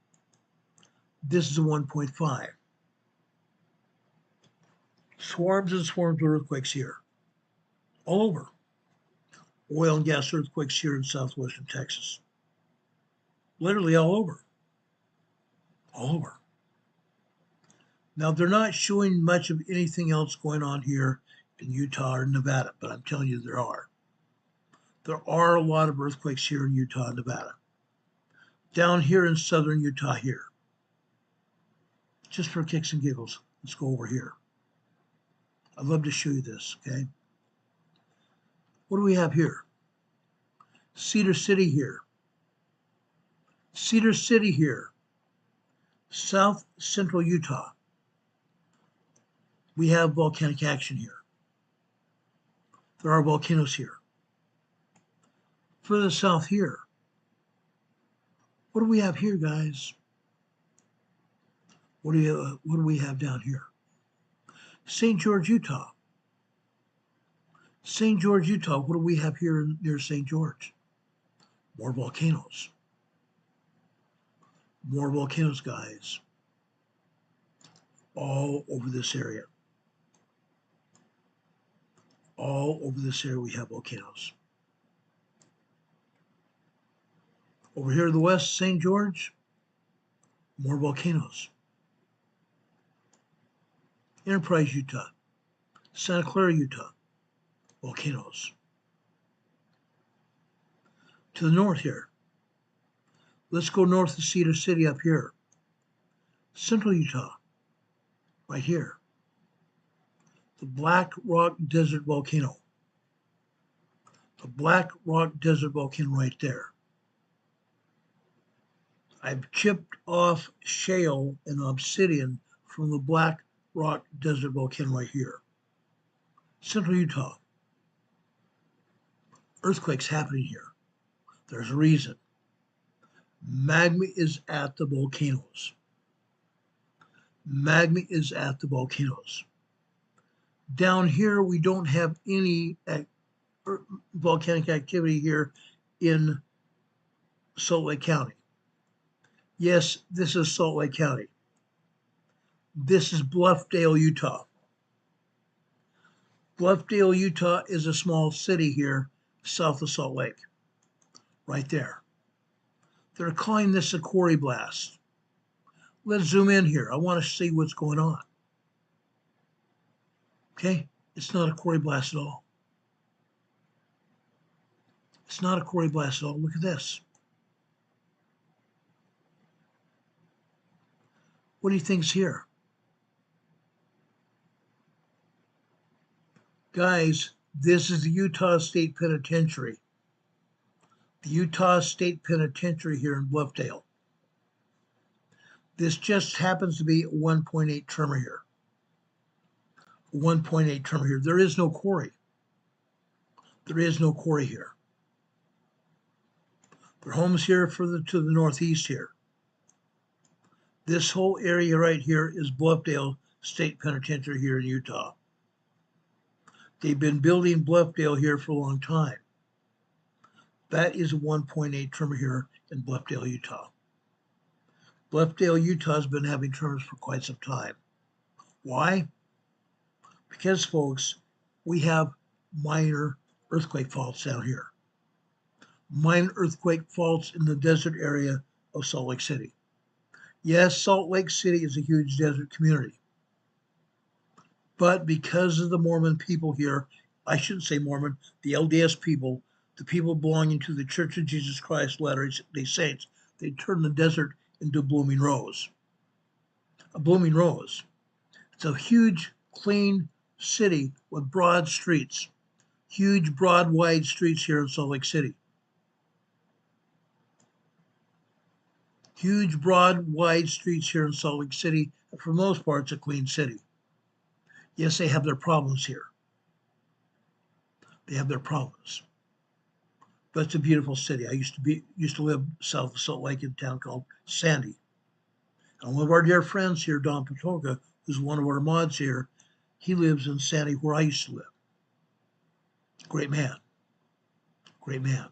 This is a 1.5. Swarms and swarms of earthquakes here. All over. Oil and gas earthquakes here in southwestern Texas. Literally all over. All over. Now, they're not showing much of anything else going on here in Utah or Nevada, but I'm telling you there are. There are a lot of earthquakes here in Utah and Nevada. Down here in southern Utah here. Just for kicks and giggles, let's go over here. I'd love to show you this, okay? What do we have here? Cedar City here. Cedar City here. South central Utah. We have volcanic action here. There are volcanoes here. Further south here. What do we have here, guys? What do we have down here? St. George, Utah. St. George, Utah. What do we have here near St. George? More volcanoes. More volcanoes, guys. All over this area. All over this area we have volcanoes. Over here to the west, St. George, more volcanoes. Enterprise, Utah. Santa Clara, Utah, volcanoes. To the north here. Let's go north of Cedar City up here. Central Utah, right here. The Black Rock Desert Volcano. The Black Rock Desert Volcano right there. I've chipped off shale and obsidian from the Black Rock Desert Volcano right here. Central Utah. Earthquakes happening here. There's a reason. Magma is at the volcanoes. Magma is at the volcanoes. Down here, we don't have any volcanic activity here in Salt Lake County. Yes, this is Salt Lake County. This is Bluffdale, Utah. Bluffdale, Utah is a small city here south of Salt Lake, right there. They're calling this a quarry blast. Let's zoom in here. I want to see what's going on. Okay, it's not a quarry blast at all. It's not a quarry blast at all. Look at this. What do you think's here? Guys, this is the Utah State Penitentiary. The Utah State Penitentiary here in Bluffdale. This just happens to be a 1.8 tremor here. 1.8 tremor here. There is no quarry. There is no quarry here. Their homes here further to the northeast here. This whole area right here is Bluffdale State Penitentiary here in Utah. They've been building Bluffdale here for a long time. That is a 1.8 tremor here in Bluffdale, Utah. Bluffdale, Utah has been having tremors for quite some time. Why? Because, folks, we have minor earthquake faults down here. Minor earthquake faults in the desert area of Salt Lake City. Yes, Salt Lake City is a huge desert community. But because of the Mormon people here, I shouldn't say Mormon, the LDS people, the people belonging to the Church of Jesus Christ Latter-day Saints, they turned the desert into a blooming rose. A blooming rose. It's a huge, clean city with broad streets. Huge, broad, wide streets here in Salt Lake City. Huge, broad, wide streets here in Salt Lake City, and for the most part, it's a clean city. Yes, they have their problems here. They have their problems. But it's a beautiful city. I used to live south of Salt Lake in a town called Sandy. And one of our dear friends here, Don Patoka, who's one of our mods here, he lives in Sandy where I used to live. Great man. Great man.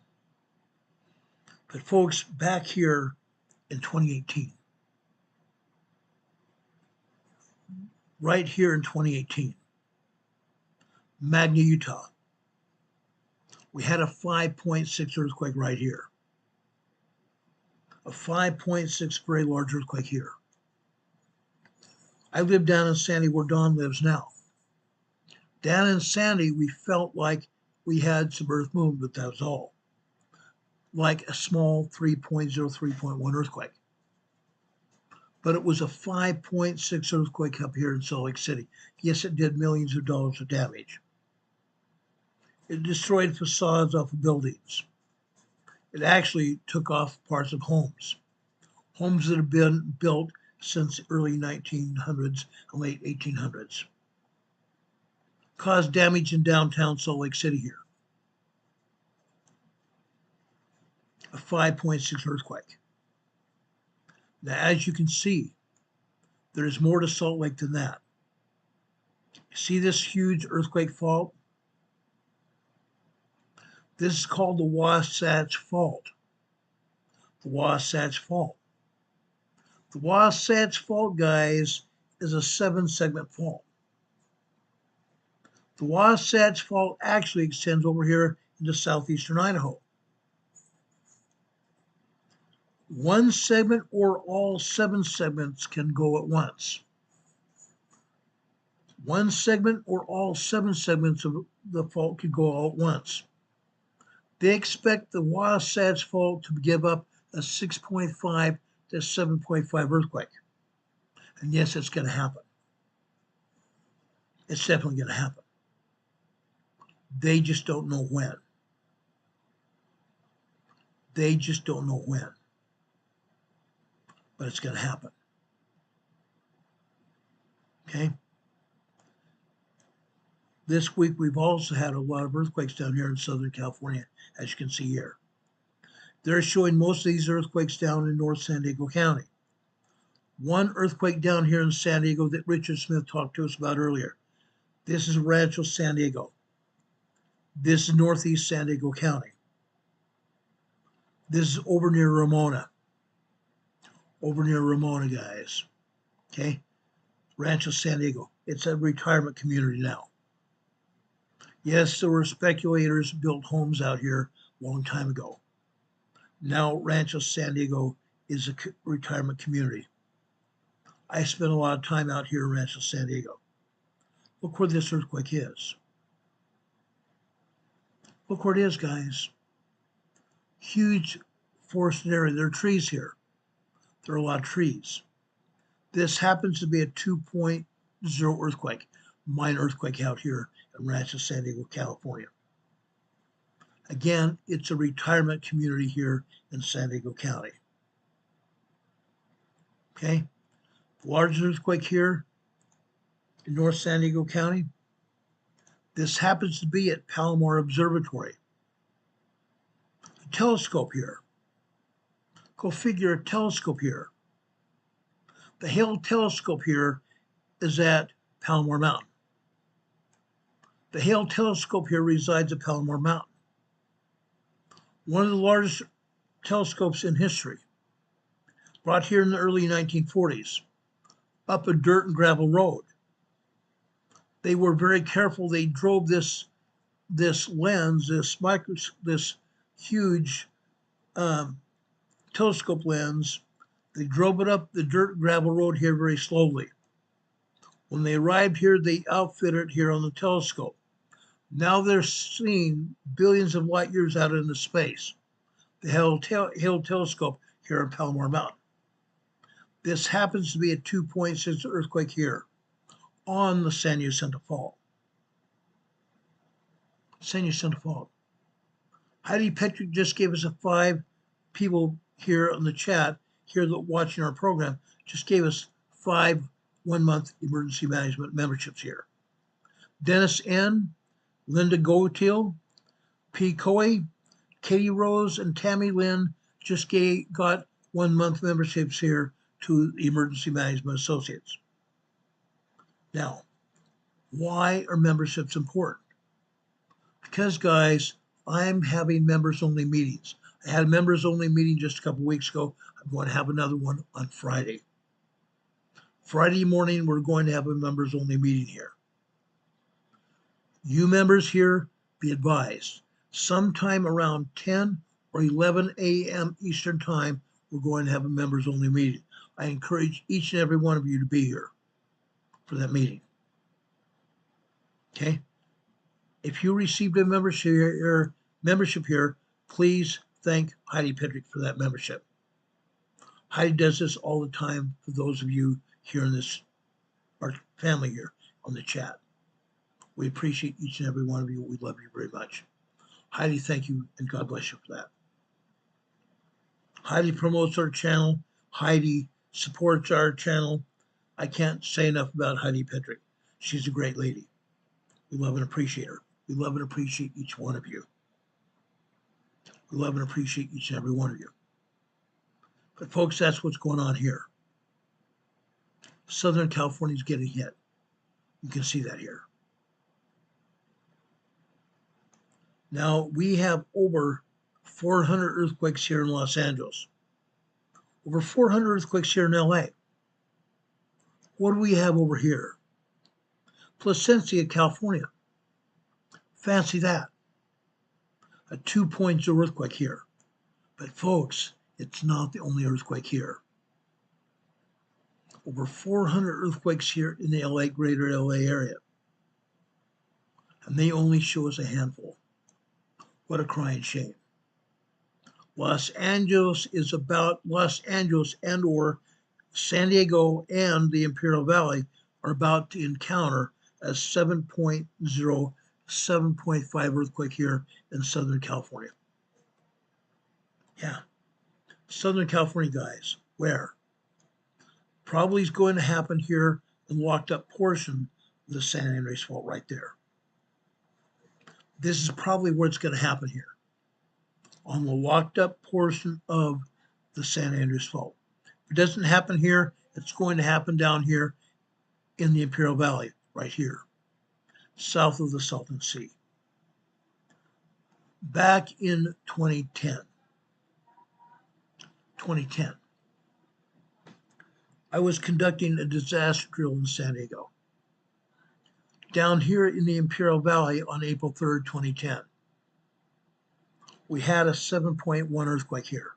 But folks, back here in 2018, right here in 2018, Magma, Utah, we had a 5.6 earthquake right here. A 5.6 very large earthquake here. I live down in Sandy where Don lives now. Down in Sandy, we felt like we had some earth movement, but that was all. Like a small 3.0, 3.1 earthquake. But it was a 5.6 earthquake up here in Salt Lake City. Yes, it did millions of dollars of damage. It destroyed facades off of buildings. It actually took off parts of homes. Homes that have been built since the early 1900s and late 1800s. Caused damage in downtown Salt Lake City here. A 5.6 earthquake. Now, as you can see, there's more to Salt Lake than that. See this huge earthquake fault? This is called the Wasatch Fault. The Wasatch Fault. The Wasatch Fault, guys, is a 7-segment fault. The Wasatch Fault actually extends over here into southeastern Idaho. One segment or all 7 segments can go at once. One segment or all 7 segments of the fault could go all at once. They expect the Wasatch Fault to give up a 6.5 to 7.5 earthquake. And yes, it's going to happen. It's definitely going to happen. They just don't know when. They just don't know when. But it's going to happen. Okay? This week, we've also had a lot of earthquakes down here in Southern California, as you can see here. They're showing most of these earthquakes down in North San Diego County. One earthquake down here in San Diego that Richard Smith talked to us about earlier. This is Rancho San Diego. This is Northeast San Diego County. This is over near Ramona. Over near Ramona, guys. Okay? Rancho San Diego. It's a retirement community now. Yes, there were speculators who built homes out here a long time ago. Now Rancho San Diego is a retirement community. I spent a lot of time out here in Rancho San Diego. Look where this earthquake is. Look where it is, guys. Huge forested area. There are trees here. There are a lot of trees. This happens to be a 2.0 earthquake, minor earthquake out here in Rancho San Diego, California. Again, it's a retirement community here in San Diego County. Okay? The largest earthquake here in North San Diego County. This happens to be at Palomar Observatory. A telescope here. Go figure, a telescope here. The Hale telescope here is at Palomar Mountain. The Hale telescope here resides at Palomar Mountain. one of the largest telescopes in history, brought here in the early 1940s, up a dirt and gravel road. They were very careful. They drove this lens, this huge telescope lens. They drove it up the dirt and gravel road here very slowly. When they arrived here, they outfitted it here on the telescope. Now they're seeing billions of light years out into space. The Hale telescope here in Palomar Mountain. This happens to be a 2.6 earthquake here on the San Jacinto Fault. San Jacinto Fault. Heidi Petrick just gave us a 5 people here on the chat, here that watching our program, just gave us 5 one-month emergency management memberships here. Dennis N., Linda Gotiel, P. Coy, Katie Rose, and Tammy Lynn just got 1-month memberships here to the Emergency Management Associates. Now, why are memberships important? Because, guys, I'm having members-only meetings. I had a members-only meeting just a couple weeks ago. I'm going to have another one on Friday. Friday morning, we're going to have a members-only meeting here. You members here, be advised, sometime around 10 or 11 a.m. Eastern Time, we're going to have a members-only meeting. I encourage each and every one of you to be here for that meeting. Okay? If you received a membership here, please thank Heidi Petrick for that membership. Heidi does this all the time for those of you here in this, our family here on the chat. We appreciate each and every one of you. We love you very much. Heidi, thank you, and God bless you for that. Heidi promotes our channel. Heidi supports our channel. I can't say enough about Heidi Petrick. She's a great lady. We love and appreciate her. We love and appreciate each one of you. We love and appreciate each and every one of you. But folks, that's what's going on here. Southern California is getting hit. You can see that here. Now, we have over 400 earthquakes here in Los Angeles. Over 400 earthquakes here in LA. What do we have over here? Placencia, California. Fancy that. A 2.0 earthquake here. But folks, it's not the only earthquake here. Over 400 earthquakes here in the LA, greater LA area. And they only show us a handful. What a crying shame. Los Angeles and or San Diego and the Imperial Valley are about to encounter a 7.0, 7.5 earthquake here in Southern California. Yeah. Southern California, guys. Where? Probably is going to happen here in the locked up portion of the San Andreas Fault right there. This is probably where it's going to happen here, on the locked up portion of the San Andreas Fault. If it doesn't happen here, it's going to happen down here in the Imperial Valley, right here, south of the Salton Sea. Back in 2010, I was conducting a disaster drill in San Diego. Down here in the Imperial Valley on April 3rd, 2010. We had a 7.1 earthquake here,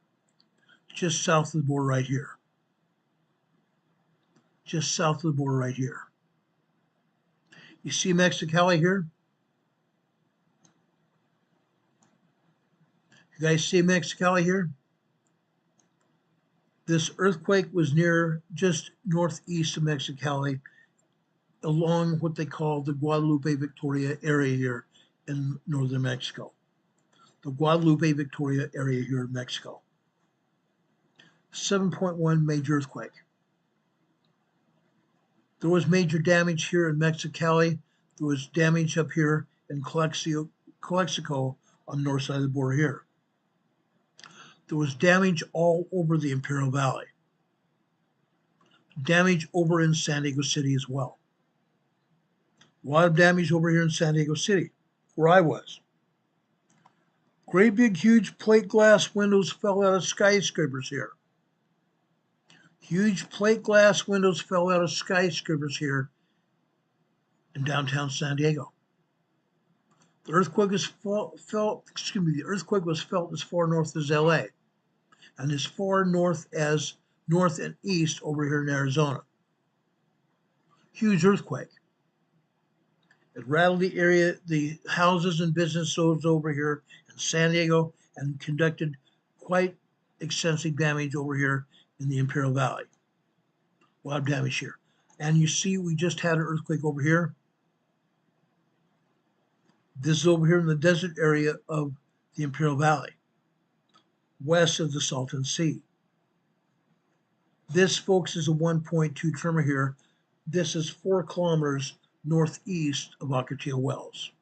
just south of the border right here. Just south of the border right here. You see Mexicali here? You guys see Mexicali here? This earthquake was near just northeast of Mexicali, along what they call the Guadalupe Victoria area here in northern Mexico. The Guadalupe Victoria area here in Mexico. 7.1 major earthquake. There was major damage here in Mexicali. There was damage up here in Calexico on the north side of the border here. There was damage all over the Imperial Valley. Damage over in San Diego City as well. A lot of damage over here in San Diego City, where I was. Great big huge plate glass windows fell out of skyscrapers here. Huge plate glass windows fell out of skyscrapers here in downtown San Diego. The earthquake was the earthquake was felt as far north as LA and as far north as north and east over here in Arizona. Huge earthquake. It rattled the area, the houses and business zones over here in San Diego, and conducted quite extensive damage over here in the Imperial Valley. A lot of damage here. And you see, we just had an earthquake over here. This is over here in the desert area of the Imperial Valley, west of the Salton Sea. This, folks, is a 1.2 tremor here. This is 4 kilometers northeast of Ocotillo Wells.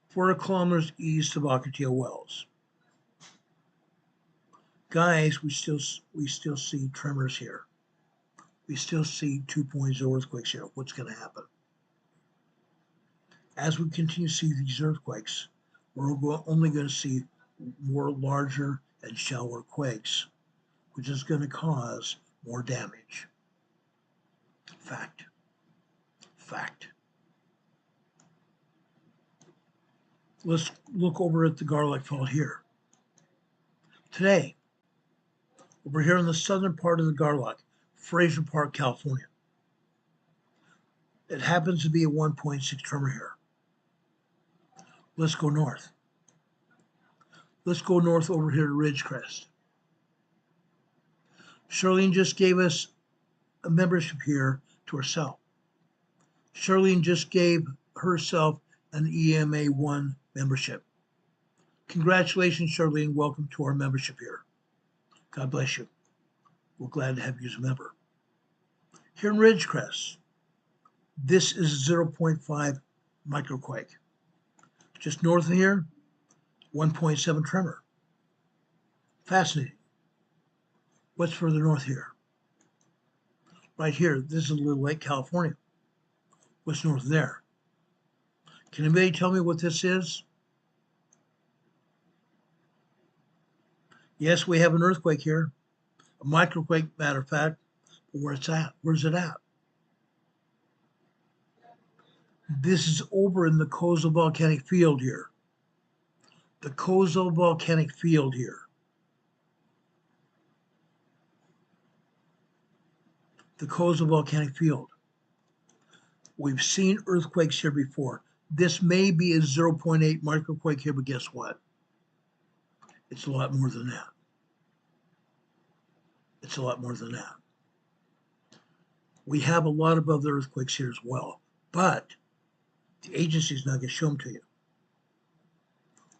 4 kilometers east of Ocotillo Wells. Guys, we still see tremors here. We still see 2.0 earthquakes here. What's going to happen? As we continue to see these earthquakes, we're only going to see more larger and shallower quakes, which is going to cause more damage. Fact. Fact. Let's look over at the Garlock Fault here. Today, over here in the southern part of the Garlock, Fraser Park, California. It happens to be a 1.6 tremor here. Let's go north. Let's go north over here to Ridgecrest. Charlene just gave us a membership here to herself. Charlene just gave herself an EMA 1 membership. Congratulations, Charlene. Welcome to our membership here. God bless you. We're glad to have you as a member. Here in Ridgecrest, this is 0.5 microquake. Just north of here, 1.7 tremor. Fascinating. What's further north here? Right here, this is Little Lake, California. What's north of there? Can anybody tell me what this is? Yes, we have an earthquake here. A microquake, matter of fact. But where it's at? Where's it at? This is over in the Coastal Volcanic Field here. The Coastal Volcanic Field here. The Coastal Volcanic Field. We've seen earthquakes here before. This may be a 0.8 microquake here, but guess what? It's a lot more than that. It's a lot more than that. We have a lot of other earthquakes here as well, but the agency's not going to show them to you.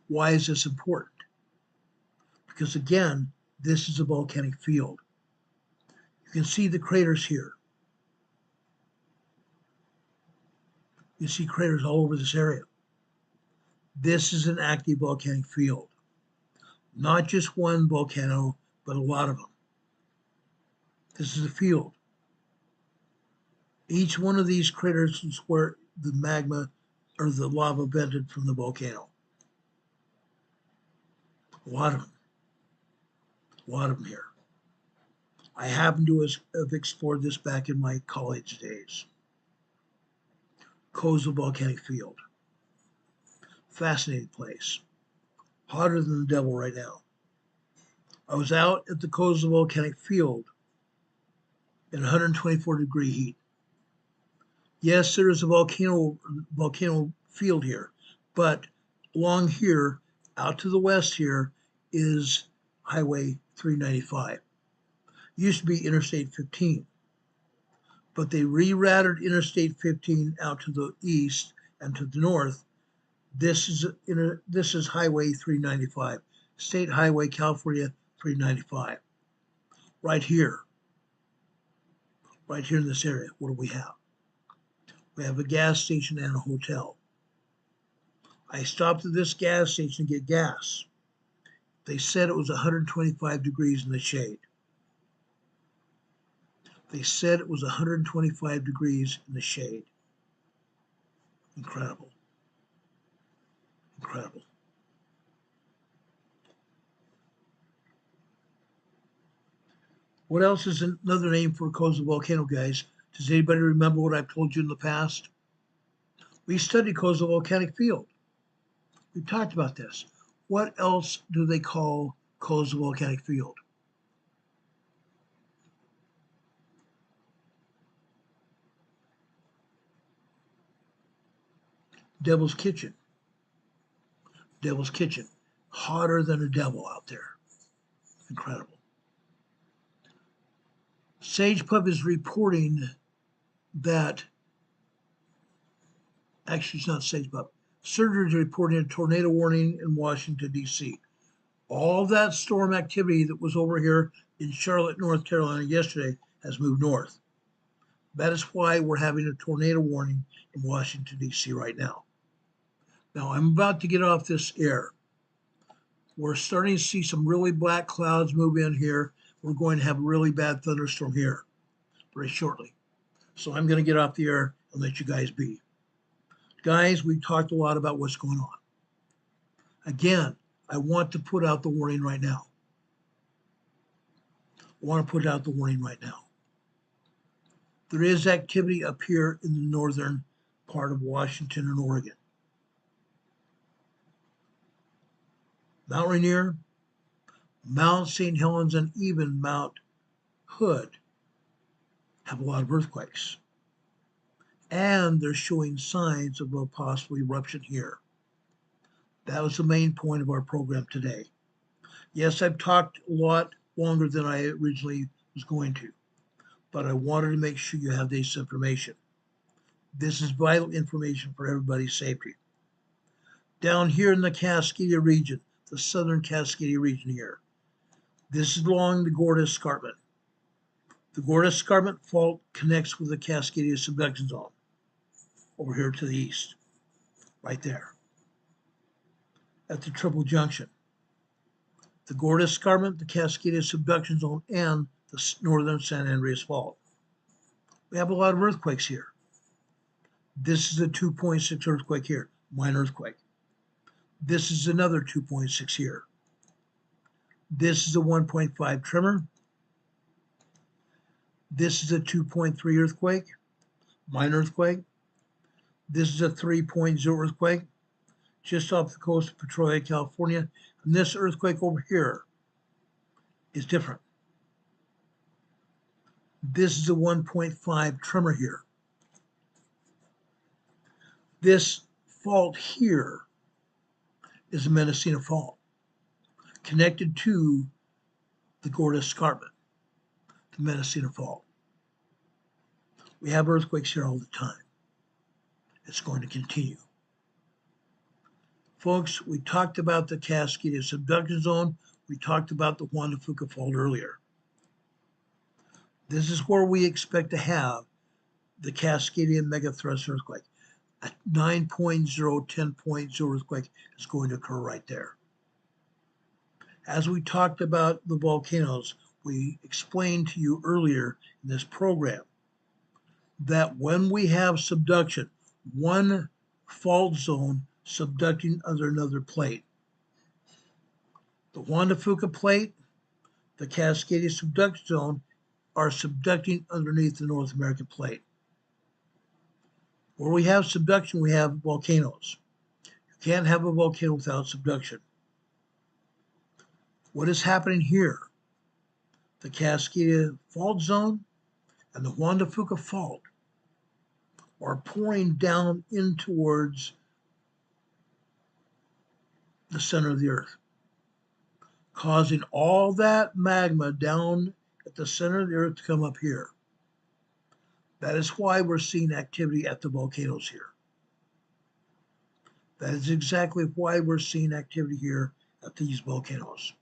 Why is this important? Because again, this is a volcanic field. You can see the craters here. You see craters all over this area. This is an active volcanic field. Not just one volcano, but a lot of them. This is a field. Each one of these craters is where the magma or the lava vented from the volcano. A lot of them. A lot of them here. I happen to have explored this back in my college days. Coastal Volcanic Field. Fascinating place. Hotter than the devil right now. I was out at the Coastal Volcanic Field in 124-degree heat. Yes, there is a volcano field here, but along here, out to the west here, is Highway 395. Used to be Interstate 15, but they rerouted Interstate 15 out to the east and to the north. This is Highway 395, State Highway California 395. Right here in this area, what do we have? We have a gas station and a hotel. I stopped at this gas station to get gas. They said it was 125 degrees in the shade. They said it was 125 degrees in the shade. Incredible. Incredible. What else is another name for a coastal volcano, guys? Does anybody remember what I've told you in the past? We studied coastal volcanic field. We talked about this. What else do they call coastal volcanic field? Devil's Kitchen. Devil's Kitchen. Hotter than a devil out there. Incredible. SagePub is reporting that, actually it's not SagePub, Surgery is reporting a tornado warning in Washington, D.C. All that storm activity that was over here in Charlotte, North Carolina yesterday has moved north. That is why we're having a tornado warning in Washington, D.C. right now. Now, I'm about to get off this air. We're starting to see some really black clouds move in here. We're going to have a really bad thunderstorm here very shortly. So I'm going to get off the air and let you guys be. Guys, we talked a lot about what's going on. Again, I want to put out the warning right now. There is activity up here in the northern part of Washington and Oregon. Mount Rainier, Mount St. Helens, and even Mount Hood have a lot of earthquakes. And they're showing signs of a possible eruption here. That was the main point of our program today. Yes, I've talked a lot longer than I originally was going to, but I wanted to make sure you have this information. This is vital information for everybody's safety. Down here in the Cascade region, the southern Cascade region here, this is along the Gorda Escarpment. The Gorda Escarpment fault connects with the Cascade subduction zone over here to the east, right there, at the triple junction. The Gorda Escarpment, the Cascade subduction zone, and the northern San Andreas Fault. We have a lot of earthquakes here. This is a 2.6 earthquake here, minor earthquake. This is another 2.6 here. This is a 1.5 tremor. This is a 2.3 earthquake, minor earthquake. This is a 3.0 earthquake just off the coast of Petrolia, California. And this earthquake over here is different. This is a 1.5 tremor here. This fault here is a Mendocino fault connected to the Gorda Escarpment, the Mendocino Fault. We have earthquakes here all the time. It's going to continue. Folks, we talked about the Cascade subduction zone. We talked about the Juan de Fuca Fault earlier. This is where we expect to have the Cascadian megathrust earthquake. A 9.0, 10.0 earthquake is going to occur right there. As we talked about the volcanoes, we explained to you earlier in this program that when we have subduction, one fault zone subducting under another plate, the Juan de Fuca plate, the Cascade subduction zone are subducting underneath the North American plate. Where we have subduction, we have volcanoes. You can't have a volcano without subduction. What is happening here? The Cascade Fault Zone and the Juan de Fuca Fault are pouring down in towards the center of the earth, causing all that magma down at the center of the earth to come up here. That is why we're seeing activity at the volcanoes here. That is exactly why we're seeing activity here at these volcanoes.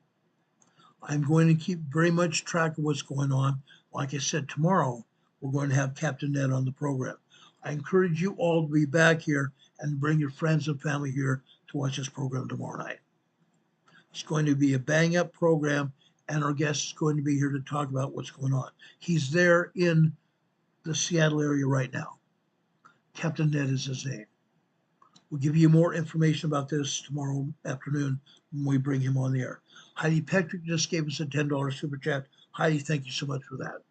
I'm going to keep very much track of what's going on. Like I said, tomorrow we're going to have Captain Ned on the program. I encourage you all to be back here and bring your friends and family here to watch this program tomorrow night. It's going to be a bang-up program, and our guest is going to be here to talk about what's going on. He's there in the Seattle area right now. Captain Ned is his name. We'll give you more information about this tomorrow afternoon when we bring him on the air. Heidi Petrick just gave us a $10 super chat. Heidi, thank you so much for that.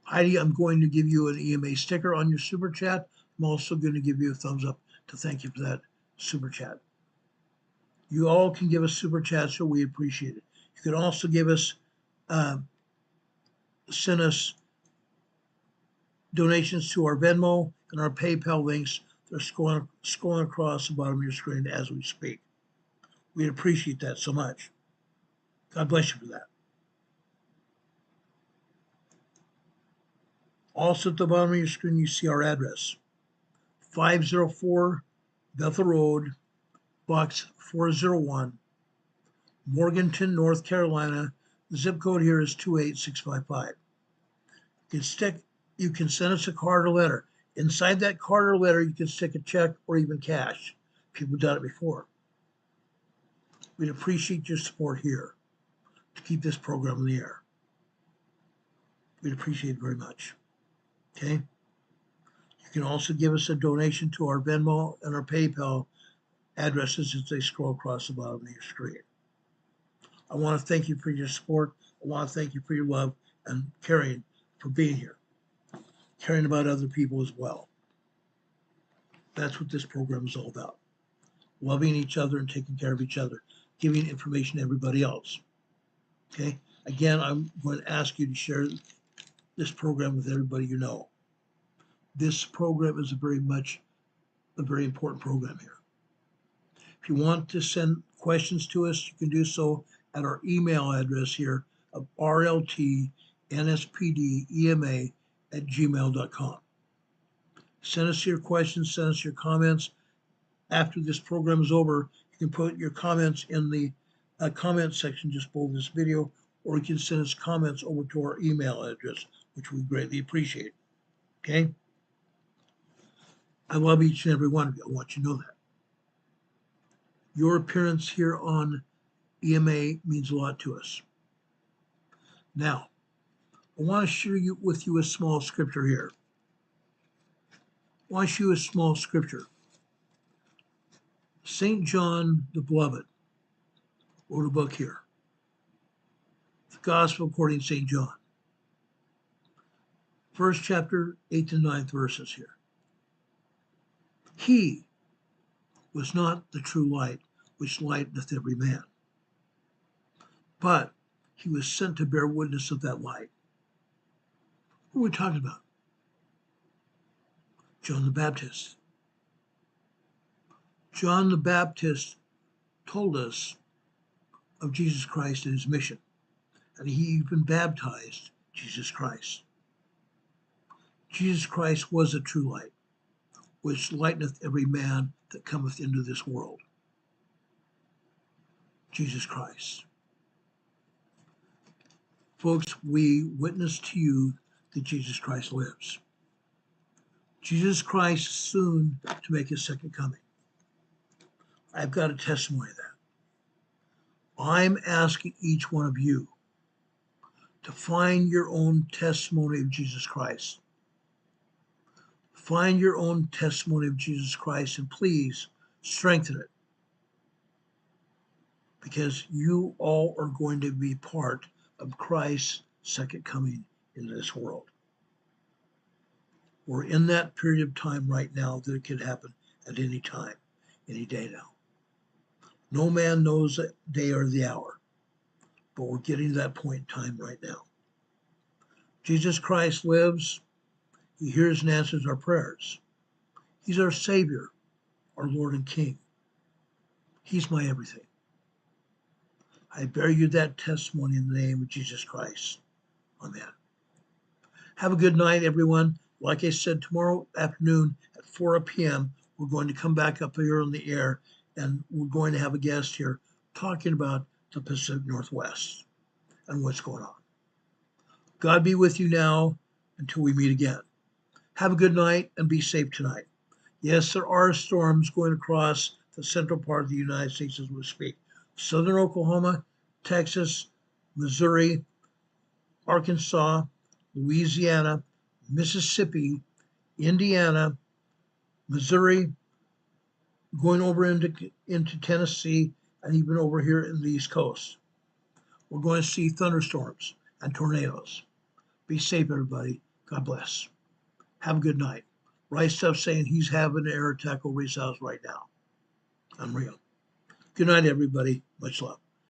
Heidi, I'm going to give you an EMA sticker on your super chat. I'm also going to give you a thumbs up to thank you for that super chat. You all can give us super chats, so we appreciate it. You can also give us, send us donations to our Venmo and our PayPal links. They're scrolling across the bottom of your screen as we speak. We'd appreciate that so much. God bless you for that. Also at the bottom of your screen, you see our address, 504 Bethel Road, Box 401, Morganton, North Carolina. The zip code here is 28655. You can send us a card or letter. Inside that card or letter, you can stick a check or even cash. People have done it before. We'd appreciate your support here to keep this program in the air. We'd appreciate it very much. Okay? You can also give us a donation to our Venmo and our PayPal addresses as they scroll across the bottom of your screen. I want to thank you for your support. I want to thank you for your love and caring for being here, caring about other people as well. That's what this program is all about. Loving each other and taking care of each other, giving information to everybody else. Okay? Again, I'm going to ask you to share this program with everybody you know. This program is a very important program here. If you want to send questions to us, you can do so at our email address here of rltnspdema@gmail.com. Send us your questions, send us your comments. After this program is over, you can put your comments in the comment section just below this video, or you can send us comments over to our email address, which we greatly appreciate. Okay? I love each and every one of you. I want you to know that. Your appearance here on EMA means a lot to us. Now, I want to share with you a small scripture here. I want to show you a small scripture. St. John the Beloved wrote a book here. The Gospel according to St. John. First chapter, 8th and 9th verses here. He was not the true light, which lighteneth every man, but he was sent to bear witness of that light. What are we talking about? John the Baptist. John the Baptist told us of Jesus Christ and his mission, and he even baptized Jesus Christ. Jesus Christ was a true light, which lighteneth every man that cometh into this world. Jesus Christ. Folks, we witness to you that Jesus Christ lives. Jesus Christ is soon to make his second coming. I've got a testimony of that. I'm asking each one of you to find your own testimony of Jesus Christ. Find your own testimony of Jesus Christ and please strengthen it, because you all are going to be part of Christ's second coming into this world. We're in that period of time right now that it could happen at any time, any day now. No man knows the day or the hour, but we're getting to that point in time right now. Jesus Christ lives. He hears and answers our prayers. He's our Savior, our Lord and King. He's my everything. I bear you that testimony in the name of Jesus Christ. Amen. Have a good night, everyone. Like I said, tomorrow afternoon at 4 p.m., we're going to come back up here on the air, and we're going to have a guest here talking about the Pacific Northwest and what's going on. God be with you now until we meet again. Have a good night and be safe tonight. Yes, there are storms going across the central part of the United States as we speak. Southern Oklahoma, Texas, Missouri, Arkansas, Louisiana, Mississippi, Indiana, Missouri, going over into Tennessee, and even over here in the East Coast. We're going to see thunderstorms and tornadoes. Be safe, everybody. God bless. Have a good night. Rice stuff saying he's having an air attack over his house right now. Unreal. Good night, everybody. Much love.